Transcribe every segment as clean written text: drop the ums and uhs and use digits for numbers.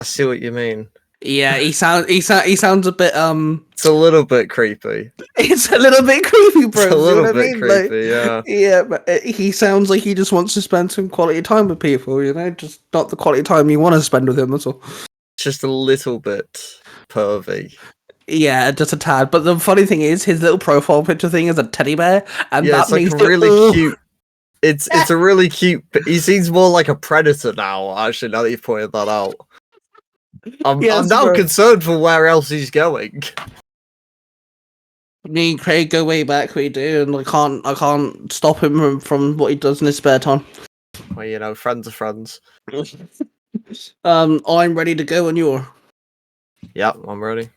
I see what you mean. Yeah, he sounds a bit It's a little bit creepy. It's a little bit creepy, bro. It's a little bit I mean? creepy, yeah. Yeah, but he sounds like he just wants to spend some quality time with people, just not the quality time you want to spend with him, that's all. Just a little bit pervy. Yeah, just a tad. But the funny thing is, his little profile picture thing is a teddy bear, and yeah, that it's like makes really cute. It's a really cute. He seems more like a predator now. Actually, now that you've pointed that out, I'm now concerned for where else he's going. Me and Craig go way back, we do, and I can't stop him from what he does in his spare time. Well, friends are friends. I'm ready to go, and you're. Yep, I'm ready.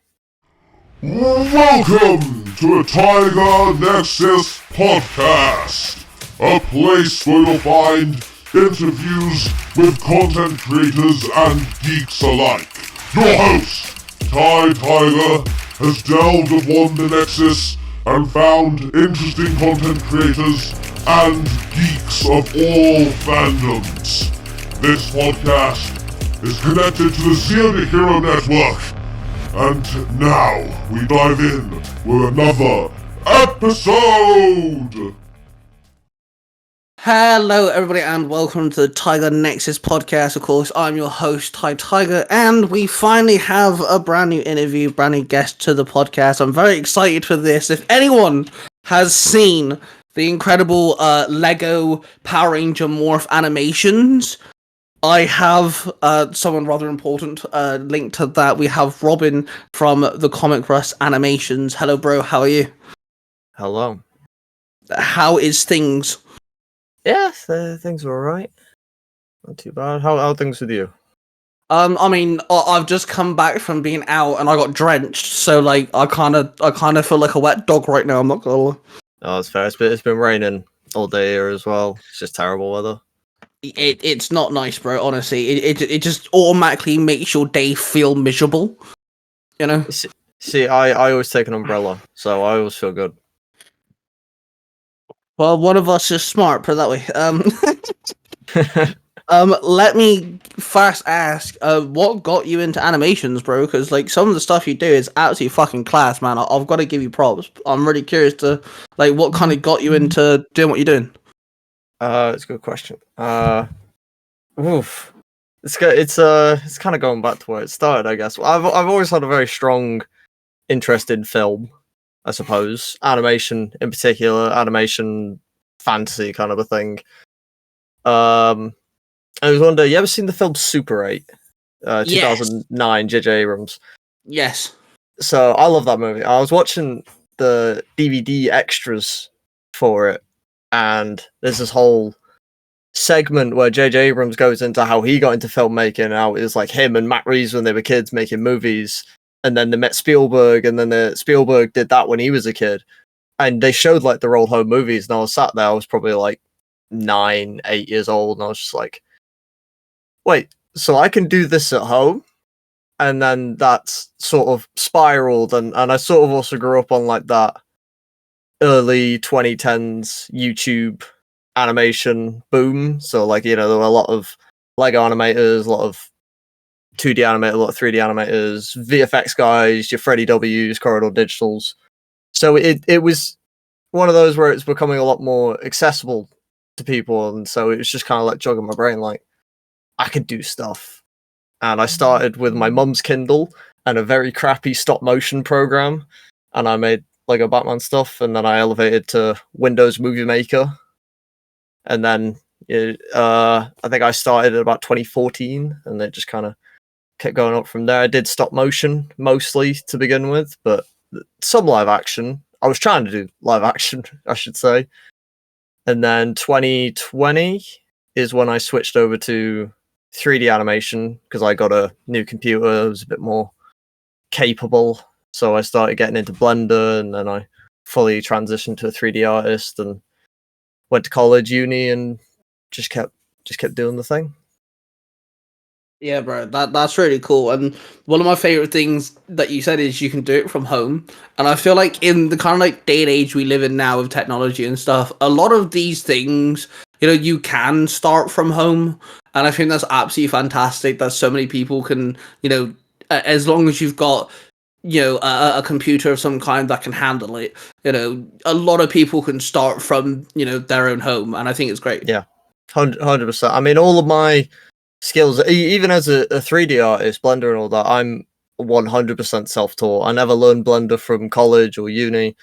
Welcome to the Tiger Nexus Podcast, a place where you'll find interviews with content creators and geeks alike. Your host, Tiger, has delved upon the Nexus and found interesting content creators and geeks of all fandoms. This podcast is connected to the Zero Hero Network. And now, we dive in with another episode! Hello everybody and welcome to the Tiger Nexus podcast. Of course, I'm your host, Tiger, and we finally have a brand new interview, brand new guest to the podcast. I'm very excited for this. If anyone has seen the incredible Lego Power Ranger morph animations, I have someone rather important linked to that. We have Robyn from the Comic Rush Animations. Hello, bro. How are you? Hello. How is things? Yeah, things are alright. Not too bad. How are things with you? I mean, I've just come back from being out and I got drenched, so like I kind of feel like a wet dog right now. I'm not gonna lie. Oh, it's fair. It's been raining all day here as well. It's just terrible weather. It's not nice, bro. Honestly, it just automatically makes your day feel miserable. You know. See, I always take an umbrella, so I always feel good. Well, one of us is smart, put it that way. Let me first ask, what got you into animations, bro? Because like some of the stuff you do is absolutely fucking class, man. I've got to give you props. I'm really curious to like what kind of got you into doing what you're doing. It's a good question. Oof. It's kind of going back to where it started, I guess. I've always had a very strong interest in film, I suppose. Animation in particular, animation fantasy kind of a thing. I was wondering, you ever seen the film Super 8? 2009, J.J. Abrams. Yes. So I love that movie. I was watching the DVD extras for it, and there's this whole segment where J.J. Abrams goes into how he got into filmmaking, and how it was like him and Matt Reeves when they were kids making movies, and then they met Spielberg, and then Spielberg did that when he was a kid, and they showed like their old home movies, and I was sat there, I was probably like 9, 8 years old, and I was just like, wait, so I can do this at home? And then that's sort of spiraled, and I sort of also grew up on like that early 2010s YouTube animation boom. So like, there were a lot of Lego animators, a lot of 2D animators, a lot of 3D animators, VFX guys, your Freddy W's, Corridor Digitals. So it was one of those where it's becoming a lot more accessible to people, and so it was just kind of like jogging my brain, like I could do stuff. And I started with my mum's Kindle and a very crappy stop motion program, and I made Lego Batman stuff, and then I elevated to Windows Movie Maker, and then I think I started at about 2014, and it just kind of kept going up from there. I did stop motion mostly to begin with, but some live action. I was trying to do live action, I should say. And then 2020 is when I switched over to 3D animation, because I got a new computer. It was a bit more capable, so I started getting into Blender, and then I fully transitioned to a 3D artist and went to college, uni, and just kept doing the thing. Yeah, bro, that's really cool. And one of my favorite things that you said is you can do it from home. And I feel like in the kind of like day and age we live in now with technology and stuff, a lot of these things, you can start from home. And I think that's absolutely fantastic that so many people can, as long as you've got, a computer of some kind that can handle it, a lot of people can start from, their own home. And I think it's great. Yeah, 100%. I mean, all of my skills, even as a 3D artist, Blender and all that, I'm 100% self-taught. I never learned Blender from college or uni.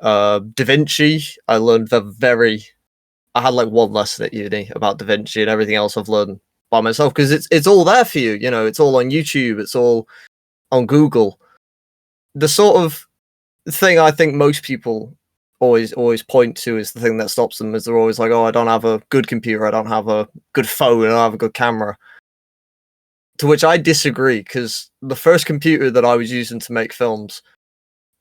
DaVinci, I learned I had like one lesson at uni about DaVinci, and everything else I've learned by myself, because it's all there for you. It's all on YouTube, it's all on Google. The sort of thing I think most people always point to is the thing that stops them, is they're always like, oh, I don't have a good computer, I don't have a good phone, I don't have a good camera. To which I disagree, because the first computer that I was using to make films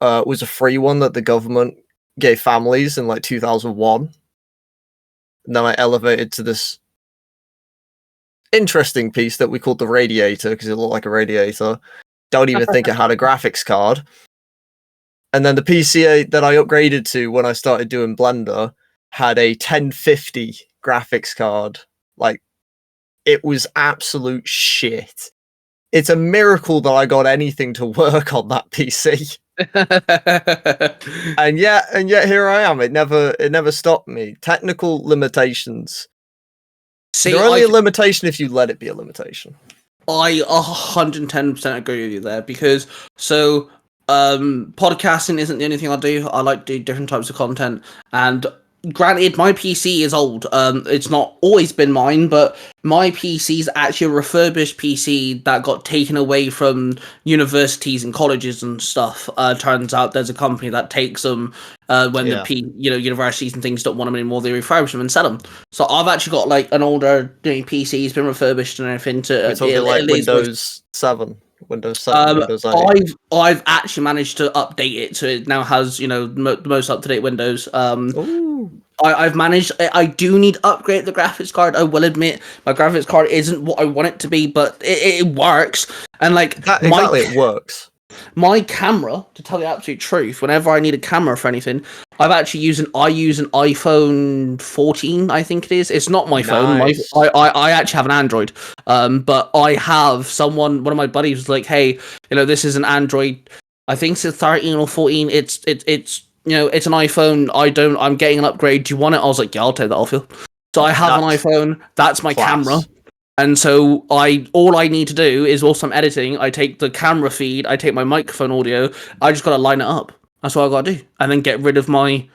was a free one that the government gave families in like 2001. And then I elevated to this interesting piece that we called the Radiator, because it looked like a radiator. Don't even think it had a graphics card. And then the PC that I upgraded to when I started doing Blender had a 1050 graphics card. Like, it was absolute shit. It's a miracle that I got anything to work on that PC. and yet here I am. It never stopped me. Technical limitations. See, they're only a limitation if you let it be a limitation. I 110% agree with you there, because podcasting isn't the only thing I do. I like to do different types of content, and granted, my PC is old. It's not always been mine, but my PC is actually a refurbished PC that got taken away from universities and colleges and stuff. Turns out there's a company that takes them when universities and things don't want them anymore. They refurbish them and sell them. So I've actually got like an older PC. It's been refurbished and everything. Windows 7. Windows 8. I've actually managed to update it, so it now has the most up to date Windows. I've managed. I do need to upgrade the graphics card. I will admit my graphics card isn't what I want it to be, but it works. And like it works. My camera, to tell the absolute truth, whenever I need a camera for anything, I use an iPhone 14, I think it is. It's not my phone. I actually have an Android. But I have one of my buddies was like, hey, this is an Android. I think it's a 13 or 14. It's it's an iPhone. I'm getting an upgrade. Do you want it? I was like, yeah, I'll take that off you. So I have an iPhone. That's my camera. And so all I need to do is, whilst I'm editing, I take the camera feed, I take my microphone audio, I just gotta line it up. That's what I gotta do. And then get rid of my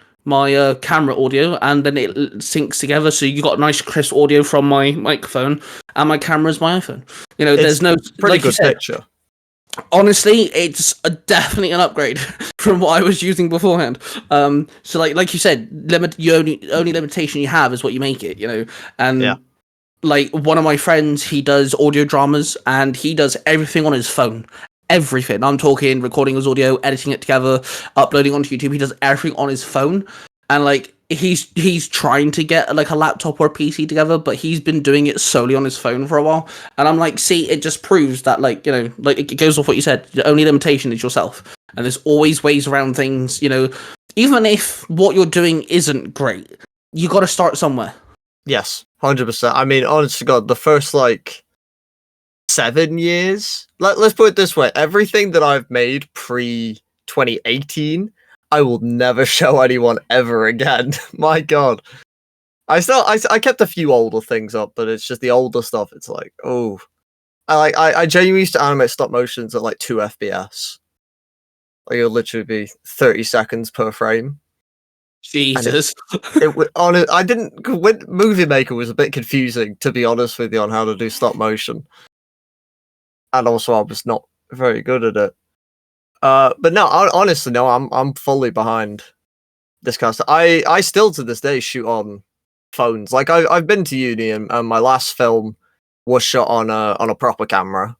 camera audio, and then it syncs together, so you got nice crisp audio from my microphone, and my camera's my iPhone. There's no pretty good picture. Honestly, it's definitely an upgrade from what I was using beforehand. So like you said, the only limitation you have is what you make it, and. Yeah. Like, one of my friends, he does audio dramas, and he does everything on his phone. Everything. I'm talking recording his audio, editing it together, uploading onto YouTube. He does everything on his phone. And, like, he's trying to get, like, a laptop or a PC together, but he's been doing it solely on his phone for a while. And I'm like, see, it just proves that, like, like, it goes off what you said. The only limitation is yourself. And there's always ways around things, even if what you're doing isn't great, you got to start somewhere. Yes, 100%. I mean, honest to God, the first, 7 years... Let's put it this way. Everything that I've made pre-2018, I will never show anyone ever again. My God. I kept a few older things up, but it's just the older stuff. It's like, oh... I genuinely used to animate stop motions at, 2 FPS. Like, it'll literally be 30 seconds per frame. Jesus. I didn't. When Movie Maker was a bit confusing, to be honest with you, on how to do stop motion, and also I was not very good at it. But no, honestly, no, I'm fully behind this kind of stuff. I still to this day shoot on phones. Like I've been to uni, and my last film was shot on a proper camera.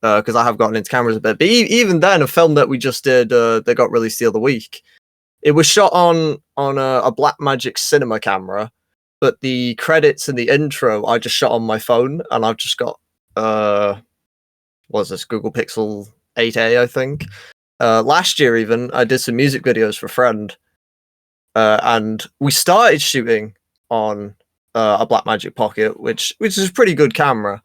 Because I have gotten into cameras a bit, but even then, a film that we just did, that got released the other week. It was shot on a Blackmagic cinema camera, but the credits and the intro I just shot on my phone, and I've just got what's this, Google Pixel 8a, I think. Last year even, I did some music videos for a friend, and we started shooting on a Blackmagic Pocket, which is a pretty good camera.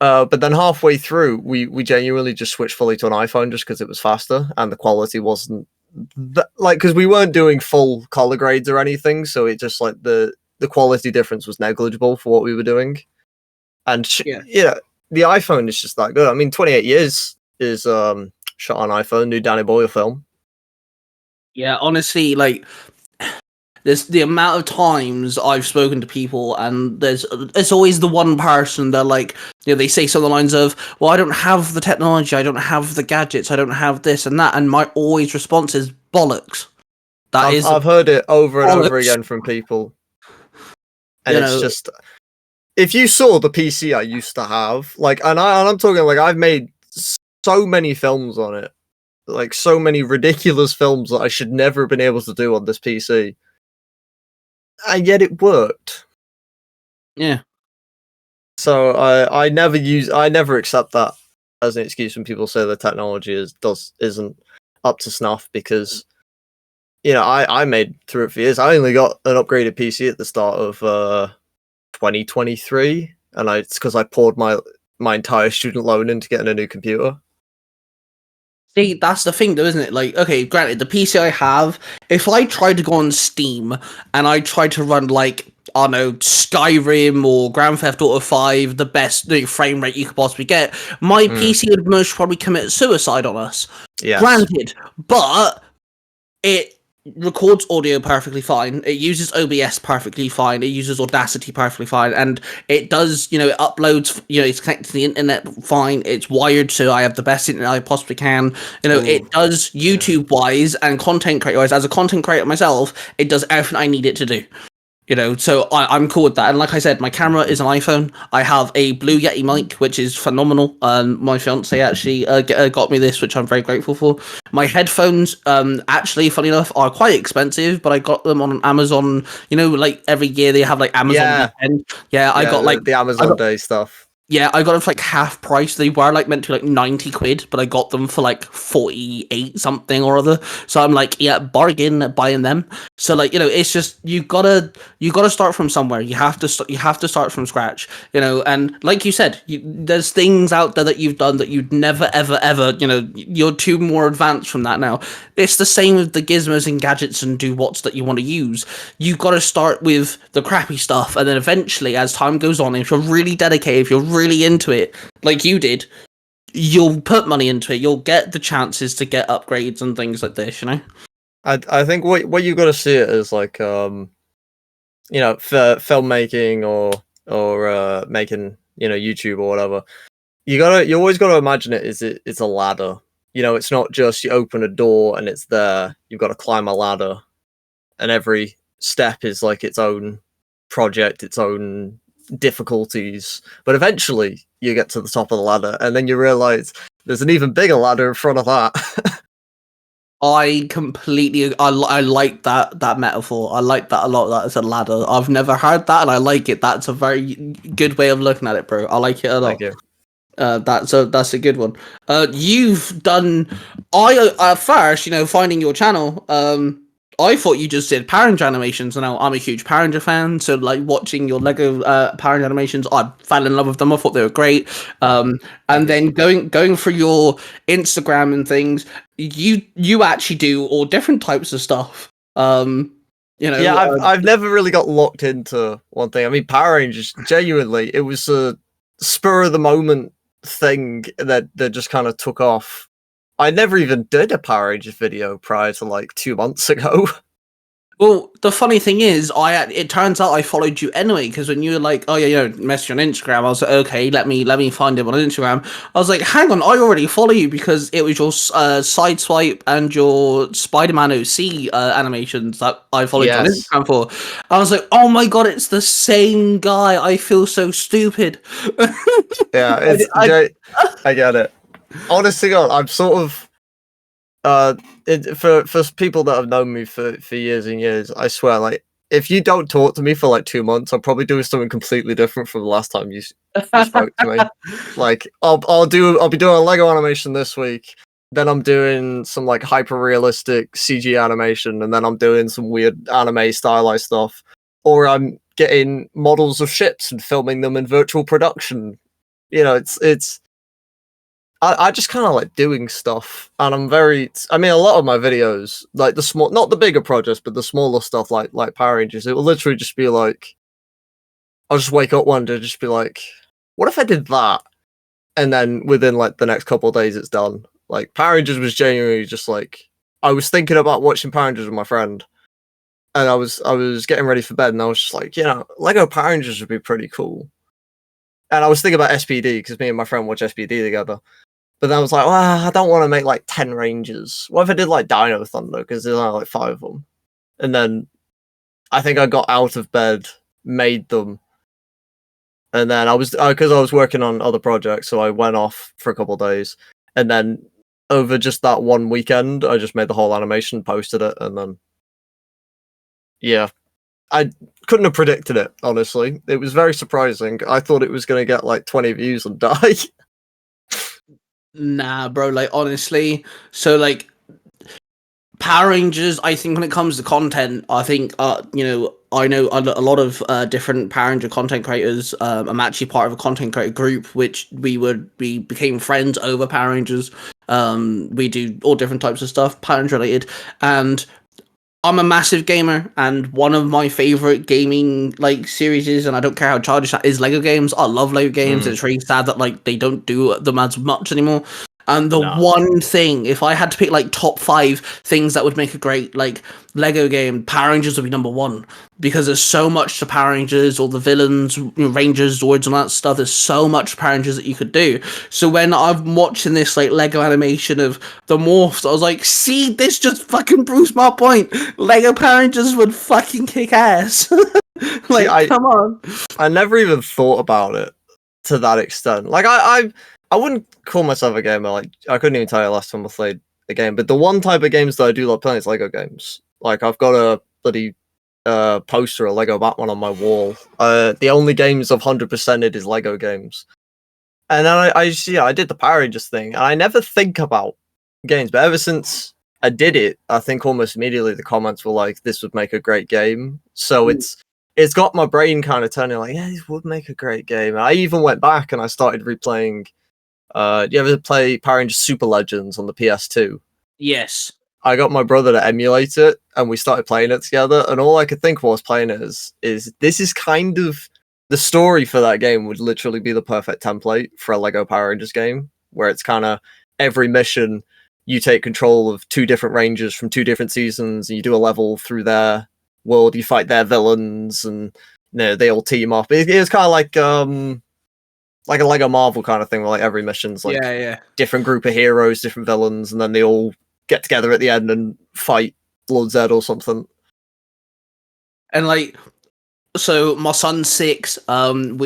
But then halfway through, we genuinely just switched fully to an iPhone just because it was faster and the quality wasn't because we weren't doing full color grades or anything, so it just like the quality difference was negligible for what we were doing. And the iPhone is just that good. I mean, 28 years is shot on iPhone, new Danny Boyle film. Yeah, honestly, like there's the amount of times I've spoken to people, and it's always the one person that, like, you know, they say some of the lines of, "Well, I don't have the technology, I don't have the gadgets, I don't have this and that," and my always response is bollocks. I've heard it over and over again from people, and it's just, if you saw the PC I used to have, like, and I'm talking like I've made so many films on it, like so many ridiculous films that I should never have been able to do on this PC. And yet it worked. Yeah. So I never accept that as an excuse when people say the technology isn't up to snuff, because you know I made through it for years. I only got an upgraded PC at the start of 2023, and it's because I poured my entire student loan into getting a new computer. See, that's the thing though, isn't it? Like, okay, granted, the PC I have, if I tried to go on Steam and I tried to run, like, I don't know, Skyrim or Grand Theft Auto 5, the best frame rate you could possibly get, my PC would most probably commit suicide on us. Yes. Granted, but it records audio perfectly fine, it uses OBS perfectly fine, it uses Audacity perfectly fine, and it does, you know, it uploads, you know, it's connected to the internet fine, it's wired so I have the best internet I possibly can, you know, it does YouTube wise and content creator wise, as a content creator myself, it does everything I need it to do. You know, so I'm cool with that. And like I said, my camera is an iPhone. I have a Blue Yeti mic, which is phenomenal. My fiance actually got me this, which I'm very grateful for. My headphones, actually, funny enough, are quite expensive, but I got them on Amazon. You know, like every year they have like Amazon weekend. Yeah, I got like the Amazon Day stuff. Yeah, I got them for like half price. They were like meant to be like 90 quid, but I got them for like 48 something or other. So I'm like, yeah, bargain buying them. So like, you know, it's just you gotta start from somewhere. You have to start from scratch. You know, and like you said, there's things out there that you've done that you'd never ever. You know, you're too more advanced from that now. It's the same with the gizmos and gadgets and do what's that you want to use. You got to start with the crappy stuff, and then eventually, as time goes on, if you're really dedicated, if you're really into it, like you did, you'll put money into it. You'll get the chances to get upgrades and things like this. You know, I think what you got to see it as like you know, for filmmaking or making, you know, YouTube or whatever. You always got to imagine it as it's a ladder. You know, it's not just you open a door and it's there. You've got to climb a ladder, and every step is like its own project, its own difficulties. But eventually you get to the top of the ladder, and then you realize there's an even bigger ladder in front of that. I completely, I like that metaphor. I like that a lot. That as a ladder. I've never heard that, and I like it. That's a very good way of looking at it, bro. I like it a lot. Thank you. That's a good one. You've done. At first, you know, finding your channel. I thought you just did Power Ranger animations, and now I'm a huge Power Ranger fan. So, like, watching your Lego Power Ranger animations, I fell in love with them. I thought they were great. And then going through your Instagram and things, you actually do all different types of stuff. You know, yeah, I've never really got locked into one thing. I mean, Power Rangers, genuinely, it was a spur of the moment thing that just kind of took off. I never even did a Power Rangers video prior to like 2 months ago. Well, the funny thing is, it turns out I followed you anyway, because when you were like, oh yeah, you know, message on Instagram, I was like, okay, let me find him on Instagram. I was like, hang on, I already follow you because it was your Sideswipe and your Spider-Man OC animations that I followed you on Instagram for. I was like, oh my god, it's the same guy. I feel so stupid. Yeah, I get it. Honestly, God, I'm sort of for people that have known me for years and years, I swear, like, if you don't talk to me for like 2 months, I'm probably doing something completely different from the last time you spoke to me. Like, I'll be doing a Lego animation this week, then I'm doing some like hyper realistic CG animation, and then I'm doing some weird anime stylized stuff, or I'm getting models of ships and filming them in virtual production. You know, I just kind of like doing stuff, and I mean, a lot of my videos, like the small, not the bigger projects, but the smaller stuff, like Power Rangers, it will literally just be like, I'll just wake up one day, just be like, what if I did that? And then within like the next couple of days, it's done. Like Power Rangers was genuinely just like, I was thinking about watching Power Rangers with my friend, and I was getting ready for bed, and I was just like, Lego Power Rangers would be pretty cool. And I was thinking about SPD because me and my friend watch SPD together. But then I was like, well, I don't want to make like 10 Rangers. What if I did like Dino Thunder? Because there's only like 5 of them. And then I think I got out of bed, made them. And then because I was working on other projects, so I went off for a couple of days. And then over just that one weekend, I just made the whole animation, posted it, and then, yeah. I couldn't have predicted it, honestly. It was very surprising. I thought it was going to get like 20 views and die. Nah, bro, like, honestly, so, like, Power Rangers, I think when it comes to content, I think, I know a lot of different Power Ranger content creators. I'm actually part of a content creator group, which we became friends over Power Rangers. We do all different types of stuff, Power Ranger related, and I'm a massive gamer, and one of my favorite gaming like series is, and I don't care how childish that is, Lego games. I love Lego games. It's really sad that like they don't do them as much anymore. And the one thing, if I had to pick like top 5 things that would make a great like Lego game, Power Rangers would be number 1, because there's so much to Power Rangers, all the villains, Rangers, Zords, and all that stuff. There's so much Power Rangers that you could do. So when I'm watching this like Lego animation of the morphs, I was like, see, this just fucking proves my point. Lego Power Rangers would fucking kick ass. Like, come on. I never even thought about it to that extent. Like, I wouldn't call myself a gamer. Like, I couldn't even tell you last time I played a game. But the one type of games that I do love playing is Lego games. Like, I've got a bloody poster of Lego Batman on my wall. The only games I've 100%ed is Lego games. And then I did the Power Rangers thing, and I never think about games. But ever since I did it, I think almost immediately the comments were like, "This would make a great game." So it's got my brain kind of turning like, "Yeah, this would make a great game." And I even went back and I started replaying. Do you ever play Power Rangers Super Legends on the PS2? Yes. I got my brother to emulate it, and we started playing it together. And all I could think while I was playing it is this is kind of the story for that game would literally be the perfect template for a Lego Power Rangers game, where it's kind of every mission you take control of 2 different Rangers from 2 different seasons, and you do a level through their world. You fight their villains, and they all team up. It's kind of like a Lego Marvel kind of thing, where like every mission's like different group of heroes, different villains, and then they all get together at the end and fight Lord Zed or something. And like, so my son's 6. I've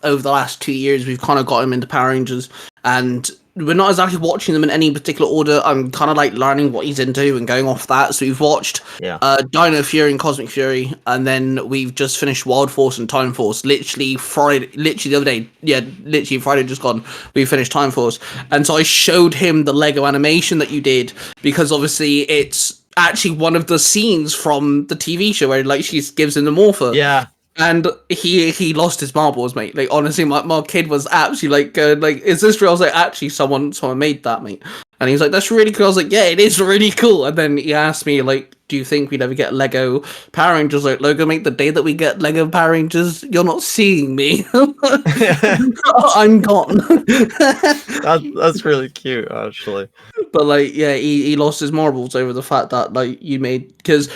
over the last 2 years, we've kind of got him into Power Rangers, and we're not exactly watching them in any particular order. I'm kind of like learning what he's into and going off that. So we've watched Dino Fury and Cosmic Fury, and then we've just finished Wild Force and Time Force. Literally the other day. Yeah, literally Friday just gone. We finished Time Force, and so I showed him the Lego animation that you did, because obviously it's actually one of the scenes from the TV show where like she gives him the morpher. Yeah. And he lost his marbles, mate. Like, honestly, my kid was absolutely like, is this real? I was like, actually, someone made that, mate. And he was like, that's really cool. I was like, yeah, it is really cool. And then he asked me, like, do you think we'd ever get Lego Power Rangers? Like, Logan, mate, the day that we get Lego Power Rangers, you're not seeing me. I'm gone. That's really cute, actually. But like, yeah, he lost his marbles over the fact that like you made, because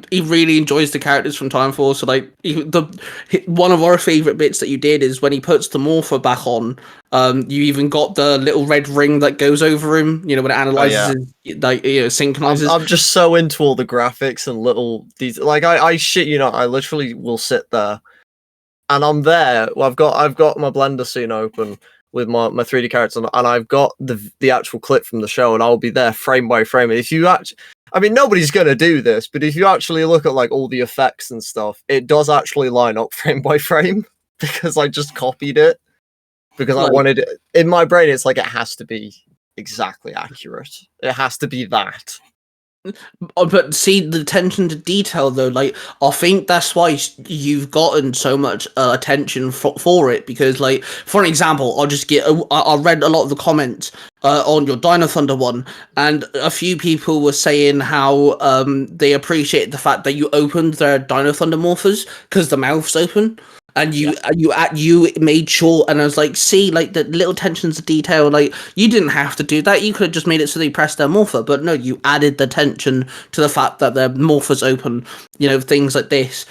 he really enjoys the characters from Time Force. So like, one of our favorite bits that you did is when he puts the morpher back on. You even got the little red ring that goes over him. You know, when it analyzes, like synchronizes. I'm just so into all the graphics and little these. Like I shit you not, I literally will sit there, and I'm there. Well, I've got my Blender scene open with my 3D characters, and I've got the actual clip from the show, and I'll be there frame by frame. And if you actually, I mean, nobody's gonna do this, but if you actually look at like all the effects and stuff, it does actually line up frame by frame because I just copied it because I wanted it in my brain. It's like it has to be exactly accurate. It has to be that. But see the attention to detail though, like I think that's why you've gotten so much attention for it, because like for an example, I'll just get I read a lot of the comments on your Dino Thunder one, and a few people were saying how they appreciate the fact that you opened their Dino Thunder morphers because the mouth's open. And you made sure, and I was like, see, like the little attentions to detail, like you didn't have to do that. You could have just made it so they pressed their morpher, but no, you added the tension to the fact that their morphers open. Things like this.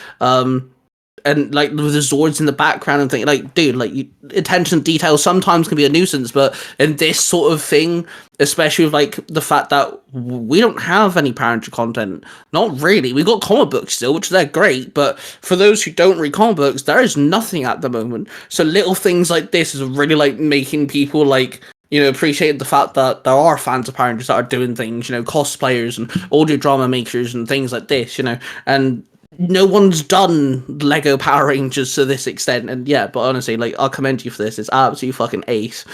And like with the Zords in the background and things, like, dude, like attention to detail sometimes can be a nuisance, but in this sort of thing, especially with like the fact that we don't have any Power Ranger content, not really. We got comic books still, which they're great, but for those who don't read comic books, there is nothing at the moment. So little things like this is really like making people like appreciate the fact that there are fans of Power Rangers that are doing things, cosplayers and audio drama makers and things like this, and no one's done Lego Power Rangers to this extent, and yeah, but honestly, like, I'll commend you for this. It's absolutely fucking ace.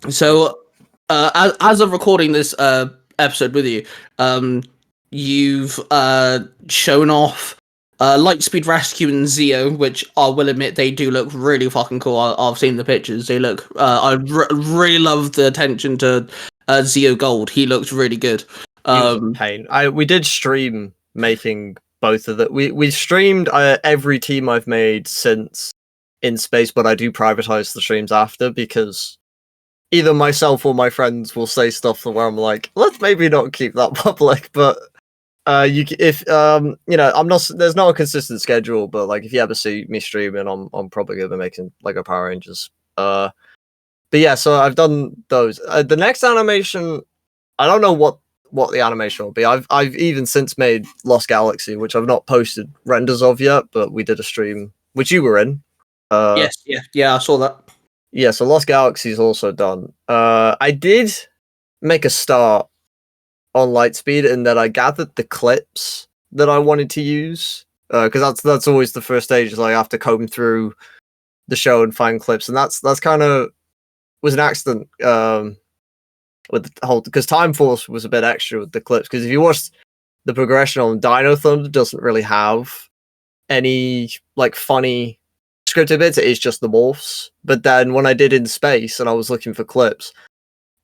So, as of recording this episode with you, you've shown off Lightspeed Rescue and Zeo, which I will admit they do look really fucking cool. I've seen the pictures. They look. I really love the attention to Zeo Gold. He looks really good. He was a pain. We did stream making both of that. We streamed every team I've made since In Space, but I do privatize the streams after, because either myself or my friends will say stuff where I'm like, let's maybe not keep that public. But I'm not. There's not a consistent schedule, but like if you ever see me streaming, I'm probably gonna be making Lego Power Rangers. But yeah, so I've done those. The next animation, I don't know what the animation will be. I've even since made Lost Galaxy, which I've not posted renders of yet, but we did a stream which you were in. Yes, yeah, I saw that. Yeah, so Lost Galaxy is also done. I did make a start on Lightspeed, and then I gathered the clips that I wanted to use, because that's always the first stage. Is like I have to comb through the show and find clips, and that's kind of was an accident. With the whole, because Time Force was a bit extra with the clips, because if you watch the progression on Dino Thunder, doesn't really have any like funny scripted bits. It is just the morphs. But then when I did In Space and I was looking for clips,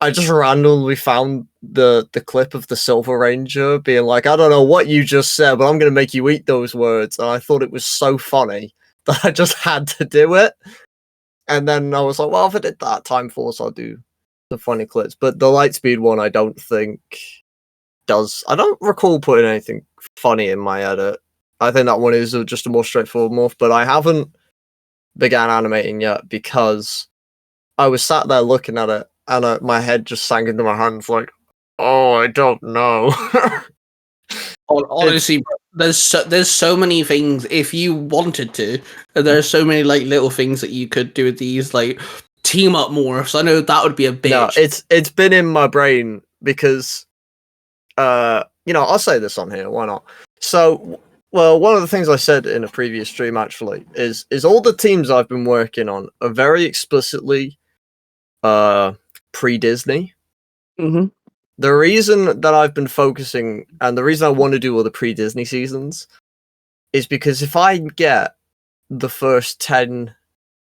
I just randomly found the clip of the Silver Ranger being like, I don't know what you just said, but I'm going to make you eat those words. And I thought it was so funny that I just had to do it. And then I was like, well, if I did that Time Force, I'll do the funny clips. But the Lightspeed one, I don't think does. I don't recall putting anything funny in my edit. I think that one is just a more straightforward morph, but I haven't began animating yet because I was sat there looking at it and my head just sank into my hands like, oh, I don't know. Honestly, there's so many things if you wanted to. There's so many like little things that you could do with these like team up morphs. I know that would be a bitch. No, it's been in my brain because I'll say this on here, why not? So, well, one of the things I said in a previous stream actually is all the teams I've been working on are very explicitly pre-Disney. Mm-hmm. The reason that I've been focusing, and the reason I want to do all the pre-Disney seasons, is because if I get the first 10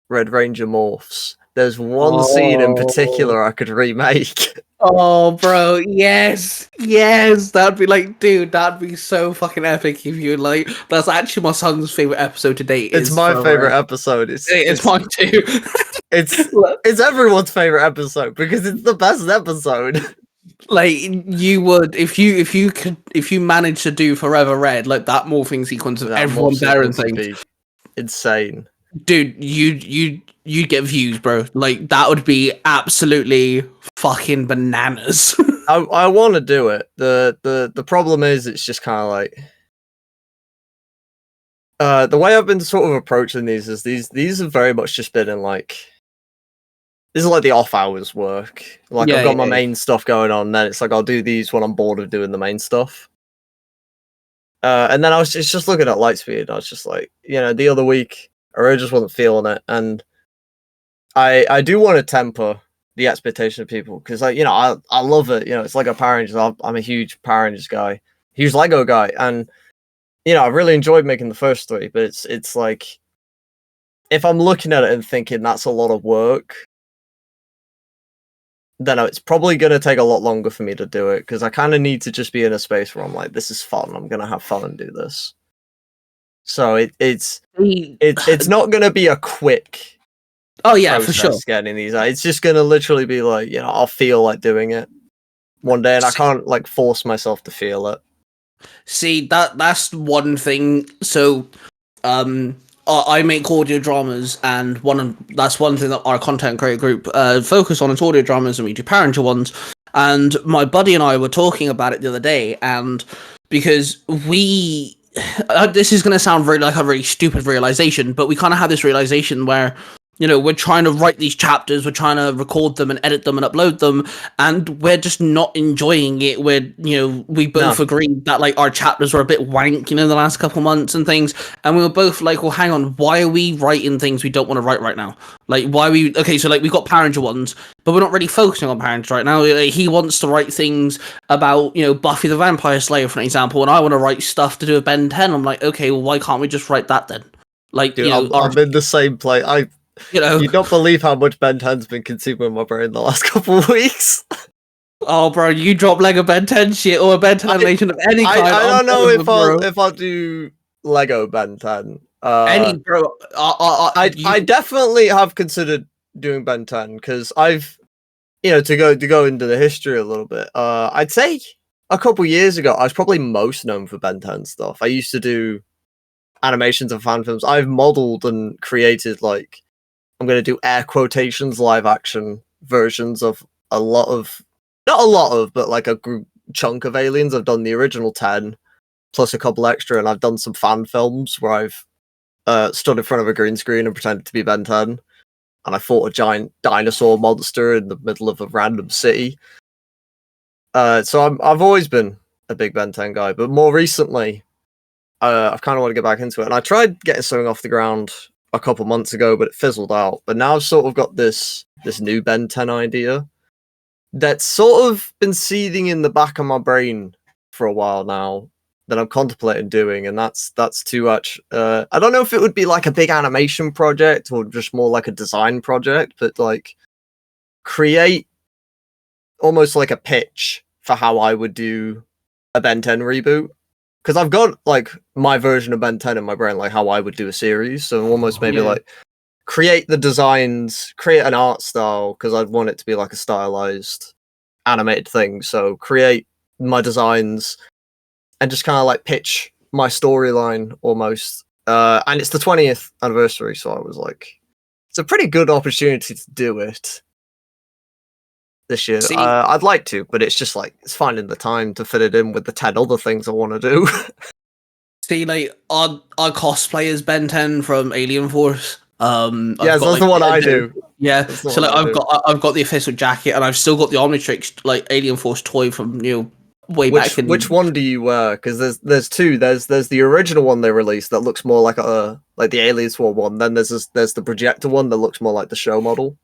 Red Ranger morphs, there's one scene in particular I could remake. Oh, bro, yes, that'd be like, dude, that'd be so fucking epic if you like. That's actually my son's favorite episode to date. It's my favorite episode. It's mine too. It's everyone's favorite episode because it's the best episode. Like you would if you managed to do Forever Red, like that morphing sequence of everyone there and things, insane, dude. You'd get views, bro. Like that would be absolutely fucking bananas. I want to do it. The problem is it's just kind of like the way I've been sort of approaching these is these have very much just been in like. This is like the off hours work. Like I've got my main stuff going on, then it's like I'll do these when I'm bored of doing the main stuff. And then I was just looking at Lightspeed. I was just like, the other week I really just wasn't feeling it, and I do want to temper the expectation of people, because like, you know, I love it. You know, it's Lego Power Rangers. I'm a huge Power Rangers guy, huge Lego guy, and you know, I really enjoyed making the first three. But it's like, if I'm looking at it and thinking that's a lot of work, then it's probably going to take a lot longer for me to do it, because I kind of need to just be in a space where I'm like, this is fun. I'm going to have fun and do this. So it's not going to be a quick. Oh yeah, for sure. Getting these out. It's just going to literally be like, you know, I'll feel like doing it one day, and I can't like force myself to feel it. See, that's one thing. So, I make audio dramas, and that's one thing that our content creator group focus on is audio dramas, and we do parental ones. And my buddy and I were talking about it the other day, and because we, this is going to sound really like a really stupid realization, but we kind of had this realization where, you know, we're trying to write these chapters, we're trying to record them and edit them and upload them, and we're just not enjoying it. We both agreed that, like, our chapters were a bit wank, you know, the last couple months and things, and we were both like, well, hang on, why are we writing things we don't want to write right now? Like, so, like, we got Power Ranger ones, but we're not really focusing on Power Rangers right now. Like, he wants to write things about, you know, Buffy the Vampire Slayer, for an example, and I want to write stuff to do with Ben 10. I'm like, okay, well, why can't we just write that then? Like, dude, you know, I'm in the same place. You don't believe how much Ben 10's been consuming my brain the last couple of weeks. Oh, bro, you drop Lego Ben 10 shit or a Ben 10 animation of any kind. I don't know if I'll do Lego Ben 10. Any, bro. I definitely have considered doing Ben 10, because I've, you know, to go into the history a little bit. I'd say a couple years ago, I was probably most known for Ben 10 stuff. I used to do animations and fan films. I've modeled and created, like, I'm going to do air quotations live action versions of not a lot of, but like a chunk of Aliens. I've done the original 10 plus a couple extra, and I've done some fan films where I've stood in front of a green screen and pretended to be Ben 10, and I fought a giant dinosaur monster in the middle of a random city. So I've always been a big Ben 10 guy, but more recently, I've kind of want to get back into it, and I tried getting something off the ground a couple months ago, but it fizzled out. But now I've sort of got this new Ben 10 idea that's sort of been seething in the back of my brain for a while now, that I'm contemplating doing, and that's too much. I don't know if it would be like a big animation project or just more like a design project, but like create almost like a pitch for how I would do a Ben 10 reboot. Because I've got like my version of Ben 10 in my brain, like how I would do a series. So almost maybe like create the designs, create an art style, because I'd want it to be like a stylized animated thing. So create my designs and just kind of like pitch my storyline almost. And it's the 20th anniversary, so I was like, it's a pretty good opportunity to do it this year. I'd like to, but it's just like, it's finding the time to fit it in with the 10 other things I want to do. See, like, I cosplay as Ben 10 from Alien Force. That's the one I do. Yeah, so like I've got the official jacket, and I've still got the Omnitrix like Alien Force toy from, you know, way back. Which one do you wear? Because there's two. There's the original one they released that looks more like the Aliens one. Then there's the projector one that looks more like the show model.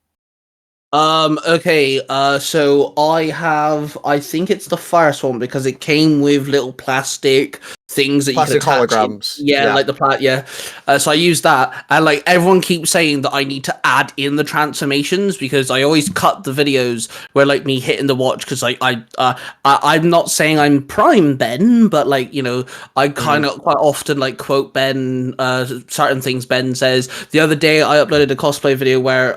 Okay, so I think it's the first one, because it came with little plastic things that plastic you could attach holograms. like the so I use that, and like everyone keeps saying that I need to add in the transformations, because I always cut the videos where like me hitting the watch, because I'm not saying I'm Prime Ben, but like, you know, I kind of quite often like quote Ben, certain things Ben says. The other day I uploaded a cosplay video where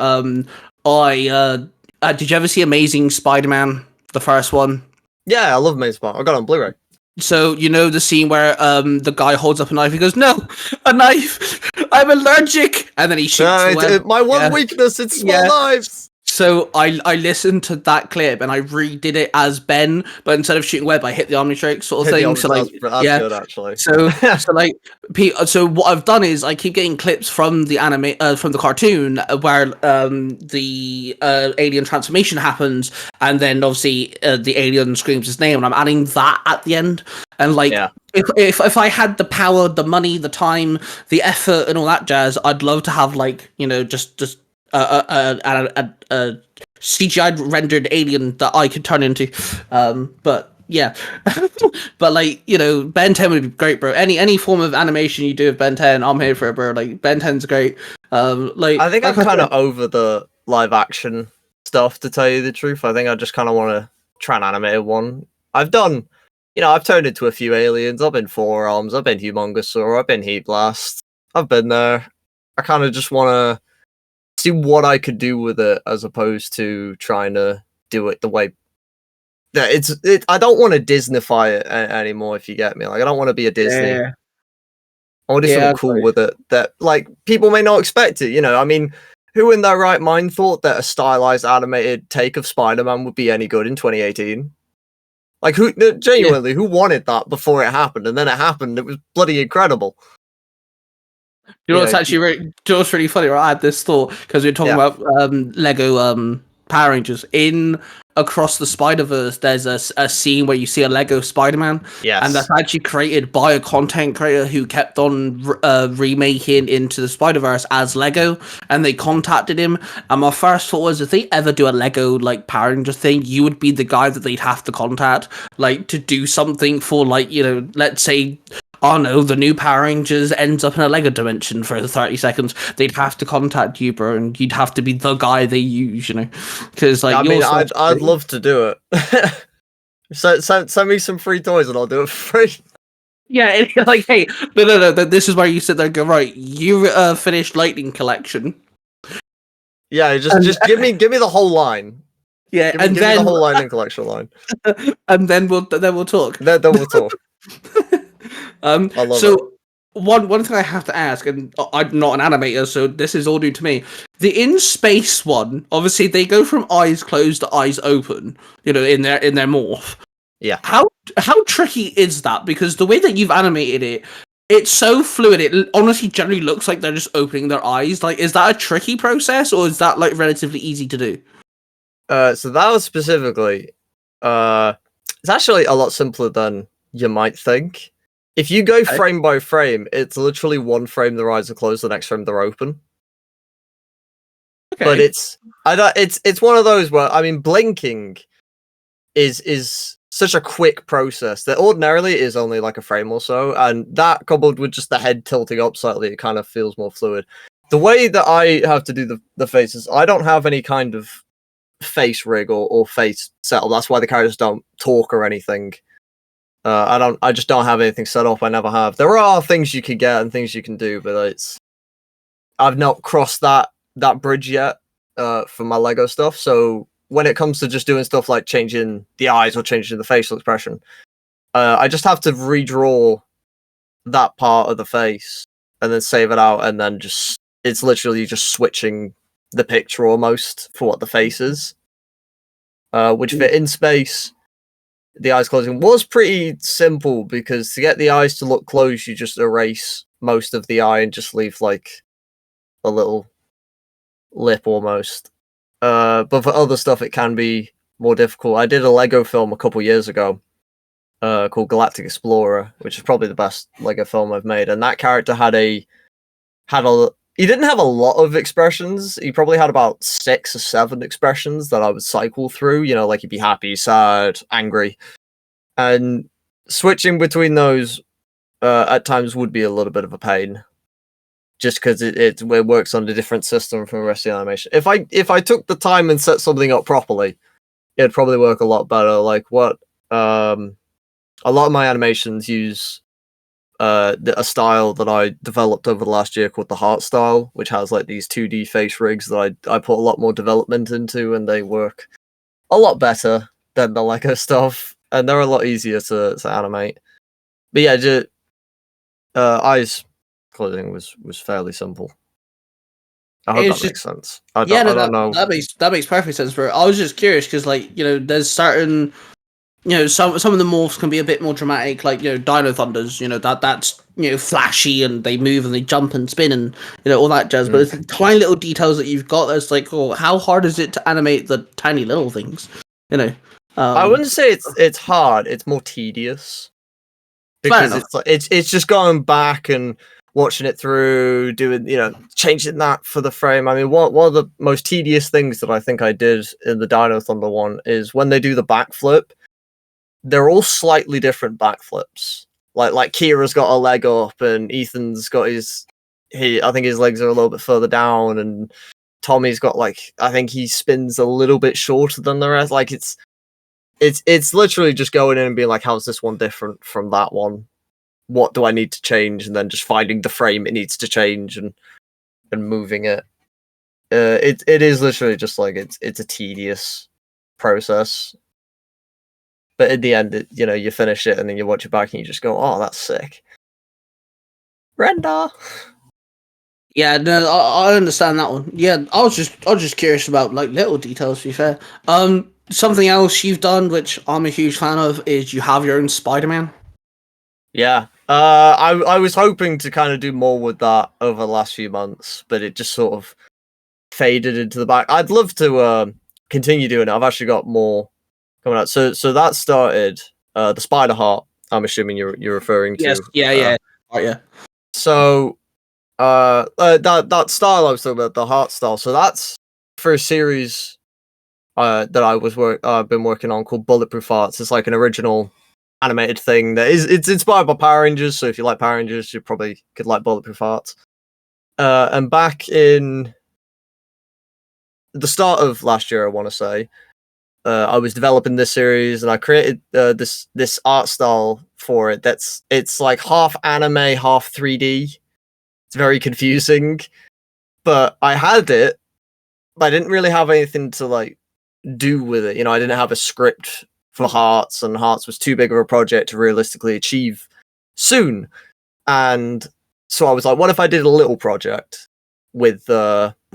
did you ever see Amazing Spider-Man, the first one? Yeah, I love Amazing Spider-Man. I got it on Blu-ray. So, you know the scene where the guy holds up a knife, he goes, "No, a knife! I'm allergic!" And then he shoots my one weakness, it's small knives! So I listened to that clip and I redid it as Ben, but instead of shooting web, I hit the Omnitrix sort of thing. So like, that's good actually. So what I've done is I keep getting clips from the from the cartoon where the alien transformation happens, and then obviously the alien screams his name, and I'm adding that at the end. And like, if I had the power, the money, the time, the effort, and all that jazz, I'd love to have like, you know, just CGI rendered alien that I could turn into. But yeah, but like Ben 10 would be great, bro. Any form of animation you do with Ben 10, I'm here for it, bro. Like Ben 10's great. I think I'm I kind of said- over the live action stuff, to tell you the truth. I think I just kind of want to try an animated one. I've done, I've turned into a few aliens. I've been Forearms, I've been Humongosaur, I've been Heat Blast. I've been there. I kind of just want to see what I could do with it, as opposed to trying to do it the way that I don't want to Disneyfy it anymore, if you get me. Like, I don't want to be a Disney. Yeah. I want to do Yeah, something cool with it that, like, people may not expect it. I mean, who in their right mind thought that a stylized animated take of Spider-Man would be any good in 2018? Like, who genuinely, who wanted that before it happened? And then it happened. It was bloody incredible. You know what's actually what's really funny? Right? I had this thought because we were talking about Lego Power Rangers. In Across the Spider-Verse, there's a scene where you see a Lego Spider-Man. Yes. And that's actually created by a content creator who kept on remaking Into the Spider-Verse as Lego, and they contacted him. And my first thought was, if they ever do a Lego like Power Ranger thing, you would be the guy that they'd have to contact, like, to do something for, like, let's say, oh no, the new Power Rangers ends up in a Lego dimension for 30 seconds. They'd have to contact you, bro, and you'd have to be the guy they use, because like, I mean, I'd love to do it. So send me some free toys and I'll do it for free. Yeah, like, hey, no. This is where you sit there and go, right, you finished Lightning Collection. Yeah, just give me the whole line. Yeah, give me the whole Lightning Collection line. And then we'll talk. Then we'll talk. I love so it. one thing I have to ask, and I'm not an animator, so this is all new to me. The in space one, obviously they go from eyes closed to eyes open, in their morph. Yeah. How tricky is that? Because the way that you've animated it, it's so fluid. It honestly generally looks like they're just opening their eyes. Like, is that a tricky process, or is that like relatively easy to do? So that was specifically, it's actually a lot simpler than you might think. If you go frame by frame, it's literally one frame their eyes are closed, the next frame they're open. Okay. But it's one of those where, I mean, blinking is such a quick process that ordinarily is only like a frame or so, and that coupled with just the head tilting up slightly, it kind of feels more fluid. The way that I have to do the faces, I don't have any kind of face rig or face setup. That's why the characters don't talk or anything. I just don't have anything set up. I never have. There are things you can get and things you can do, but I've not crossed that bridge yet for my Lego stuff. So when it comes to just doing stuff like changing the eyes or changing the facial expression, I just have to redraw that part of the face and then save it out, and then it's literally just switching the picture almost for what the face is. Which fit in space, the eyes closing was pretty simple, because to get the eyes to look closed, you just erase most of the eye and just leave like a little lip almost. But for other stuff, it can be more difficult. I did a Lego film a couple years ago called Galactic Explorer, which is probably the best Lego film I've made. And that character he didn't have a lot of expressions. He probably had about 6 or 7 expressions that I would cycle through. Like he'd be happy, sad, angry. And switching between those at times would be a little bit of a pain. Just because it works on a different system from the rest of the animation. If I took the time and set something up properly, it'd probably work a lot better. Like what a lot of my animations use a style that I developed over the last year called the Heart style, which has like these 2D face rigs that I put a lot more development into, and they work a lot better than the Lego stuff, and they're a lot easier to animate. But yeah, eyes closing was fairly simple. I hope that makes sense. I don't know. That makes perfect sense, bro. I was just curious because, like, there's certain, some of the morphs can be a bit more dramatic, like, Dino Thunders. That's flashy, and they move and they jump and spin and all that jazz. But it's tiny little details that you've got that's like, oh, how hard is it to animate the tiny little things? I wouldn't say it's hard. It's more tedious, because it's just going back and watching it through, doing, changing that for the frame. I mean, one of the most tedious things that I think I did in the Dino Thunder one is when they do the backflip, they're all slightly different backflips. Like Kira's got a leg up, and Ethan's got I think his legs are a little bit further down, and Tommy's got I think he spins a little bit shorter than the rest. Like it's literally just going in and being like, how's this one different from that one? What do I need to change? And then just finding the frame it needs to change and moving it. It is literally just it's a tedious process. But in the end, you finish it and then you watch it back and you just go, oh, that's sick. Render. Yeah, no, I understand that one. Yeah, I was just curious about little details. To be fair, something else you've done, which I'm a huge fan of, is you have your own Spider-Man. Yeah, I was hoping to kind of do more with that over the last few months, but it just sort of faded into the back. I'd love to continue doing it. I've actually got more coming out. So that started the Spider Heart. I'm assuming you're referring to. Yes. Yeah. Oh, yeah. So that style I was talking about, the heart style. So that's for a series that I've been working on called Bulletproof Hearts. It's like an original animated thing it's inspired by Power Rangers. So if you like Power Rangers, you probably could like Bulletproof Hearts. And back in the start of last year, I want to say, I was developing this series and I created this art style for it. It's like half anime, half 3D. It's very confusing, but I had it, but I didn't really have anything to do with it. I didn't have a script for Hearts, and Hearts was too big of a project to realistically achieve soon. And so I was like, what if I did a little project with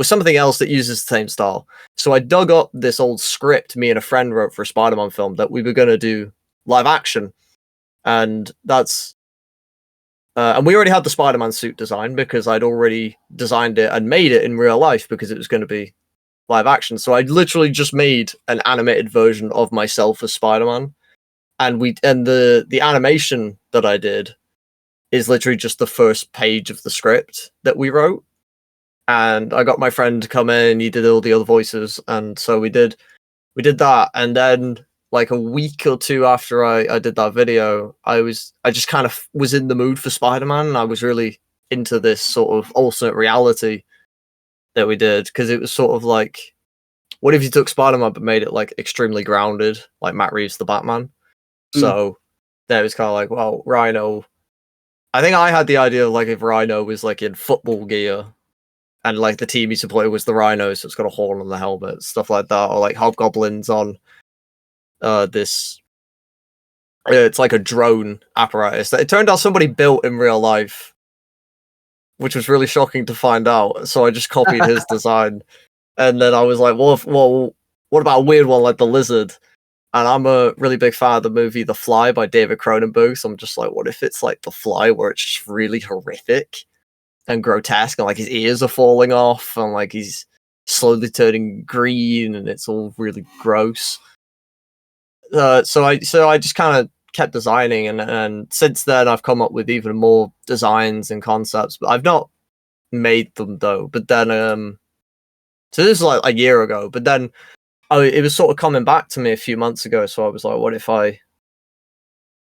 something else that uses the same style? So I dug up this old script me and a friend wrote for a Spider-Man film that we were going to do live action. And that's and we already had the Spider-Man suit design because I'd already designed it and made it in real life because it was going to be live action. So I literally just made an animated version of myself as Spider-Man, and the animation that I did is literally just the first page of the script that we wrote. And I got my friend to come in, he did all the other voices, and so we did that. And then a week or two after I did that video, I just kind of was in the mood for Spider-Man, and I was really into this sort of alternate reality that we did, because it was sort of what if you took Spider-Man but made it extremely grounded, like Matt Reeves' The Batman? So there was kind of well, Rhino. I think I had the idea of if Rhino was in football gear, and the team he supported was the Rhino, so it's got a horn on the helmet, stuff like that, or Hobgoblin's on this. It's like a drone apparatus that it turned out somebody built in real life, which was really shocking to find out. So I just copied his design, and then I was like, well, what about a weird one like the lizard? And I'm a really big fan of the movie The Fly by David Cronenberg, so I'm just like, what if it's like The Fly, where it's just really horrific and grotesque, and his ears are falling off, and he's slowly turning green, and it's all really gross. So I just kind of kept designing, and since then I've come up with even more designs and concepts, but I've not made them though. But then so this is a year ago, but then it was sort of coming back to me a few months ago, so I was like, what if I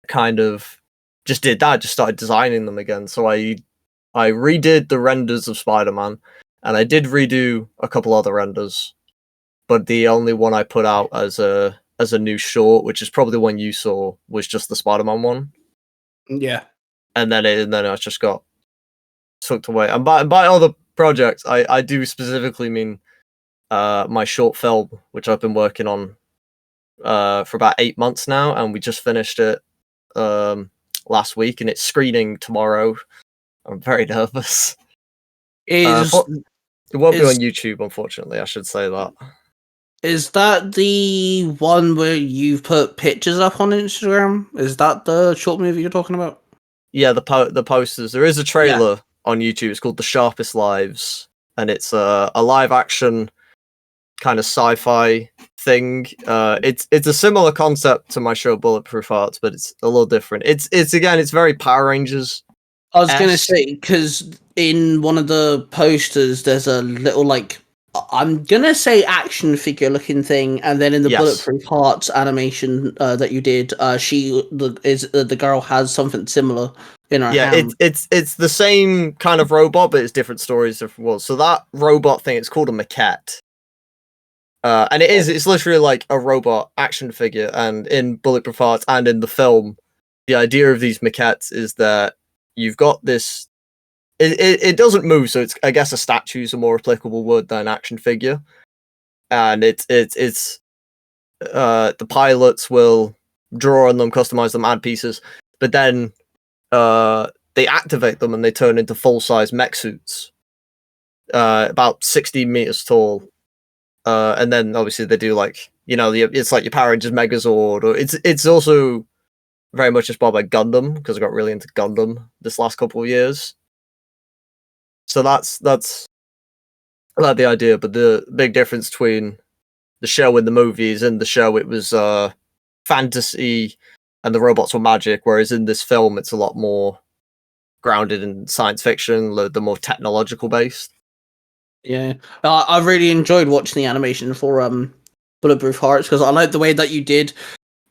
kind of just did that, just started designing them again? So I redid the renders of Spider-Man, and I did redo a couple other renders, but the only one I put out as a new short, which is probably the one you saw, was just the Spider-Man one. Yeah. And then I just got tucked away. And by other projects, I do specifically mean my short film, which I've been working on for about 8 months now, and we just finished it last week, and it's screening tomorrow. I'm very nervous. It won't be on YouTube, unfortunately. I should say that. Is that the one where you put pictures up on Instagram? Is that the short movie you're talking about? Yeah, the posters. There is a trailer on YouTube. It's called The Sharpest Lives, and it's a live action kind of sci-fi thing. It's a similar concept to my show Bulletproof Hearts, but it's a little different. It's very Power Rangers. I was gonna say, because in one of the posters, there's a little I'm gonna say action figure looking thing, and then in the Yes. Bulletproof Hearts animation that you did, the girl has something similar in her hand. It's the same kind of robot, but it's different stories, different worlds. So that robot thing, it's called a maquette. And it's literally like a robot action figure, and in Bulletproof Hearts and in the film, the idea of these maquettes is that you've got this. It doesn't move, so it's, I guess, a statue is a more applicable word than action figure, and it's the pilots will draw on them, customize them, add pieces, but then they activate them and they turn into full size mech suits, about 60 meters tall. And then obviously they do it's like your Power Rangers Megazord, or it's also very much inspired by Gundam, because I got really into Gundam this last couple of years. So that's like the idea, but the big difference between the show and the movies, in the show it was fantasy and the robots were magic, whereas in this film it's a lot more grounded in science fiction, the more technological based. Yeah, I really enjoyed watching the animation for Bulletproof Hearts, because I like the way that you did.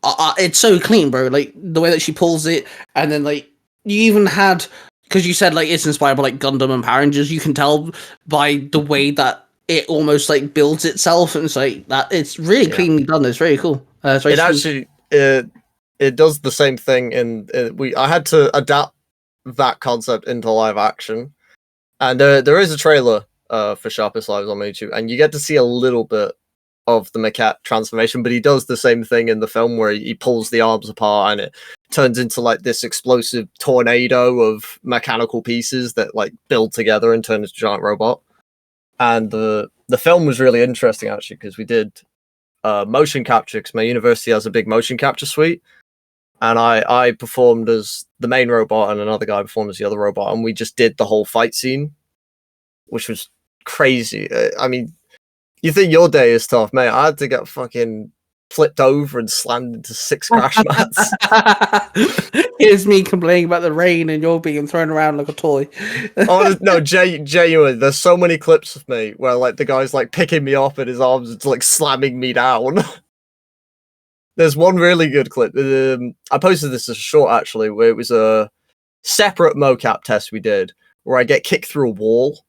It's so clean, bro. Like the way that she pulls it, and then you even had, because you said it's inspired by Gundam and Power Rangers. You can tell by the way that it almost builds itself, and it's that it's really cleanly done. It's very cool. It's very actually it does the same thing I had to adapt that concept into live action, and there is a trailer for Sharpest Lives on YouTube, and you get to see a little bit of the maquette transformation, but he does the same thing in the film where he pulls the arms apart and it turns into this explosive tornado of mechanical pieces that build together and turn into a giant robot. And the film was really interesting, actually, because we did motion capture, because my university has a big motion capture suite, and I performed as the main robot and another guy performed as the other robot, and we just did the whole fight scene, which was crazy. I mean, you think your day is tough, mate? I had to get fucking flipped over and slammed into 6 crash mats. Here's me complaining about the rain and you're being thrown around like a toy. Oh no, genuine. There's so many clips of me where the guy's picking me up in his arms and slamming me down. There's one really good clip. I posted this as a short, actually, where it was a separate mocap test we did, where I get kicked through a wall.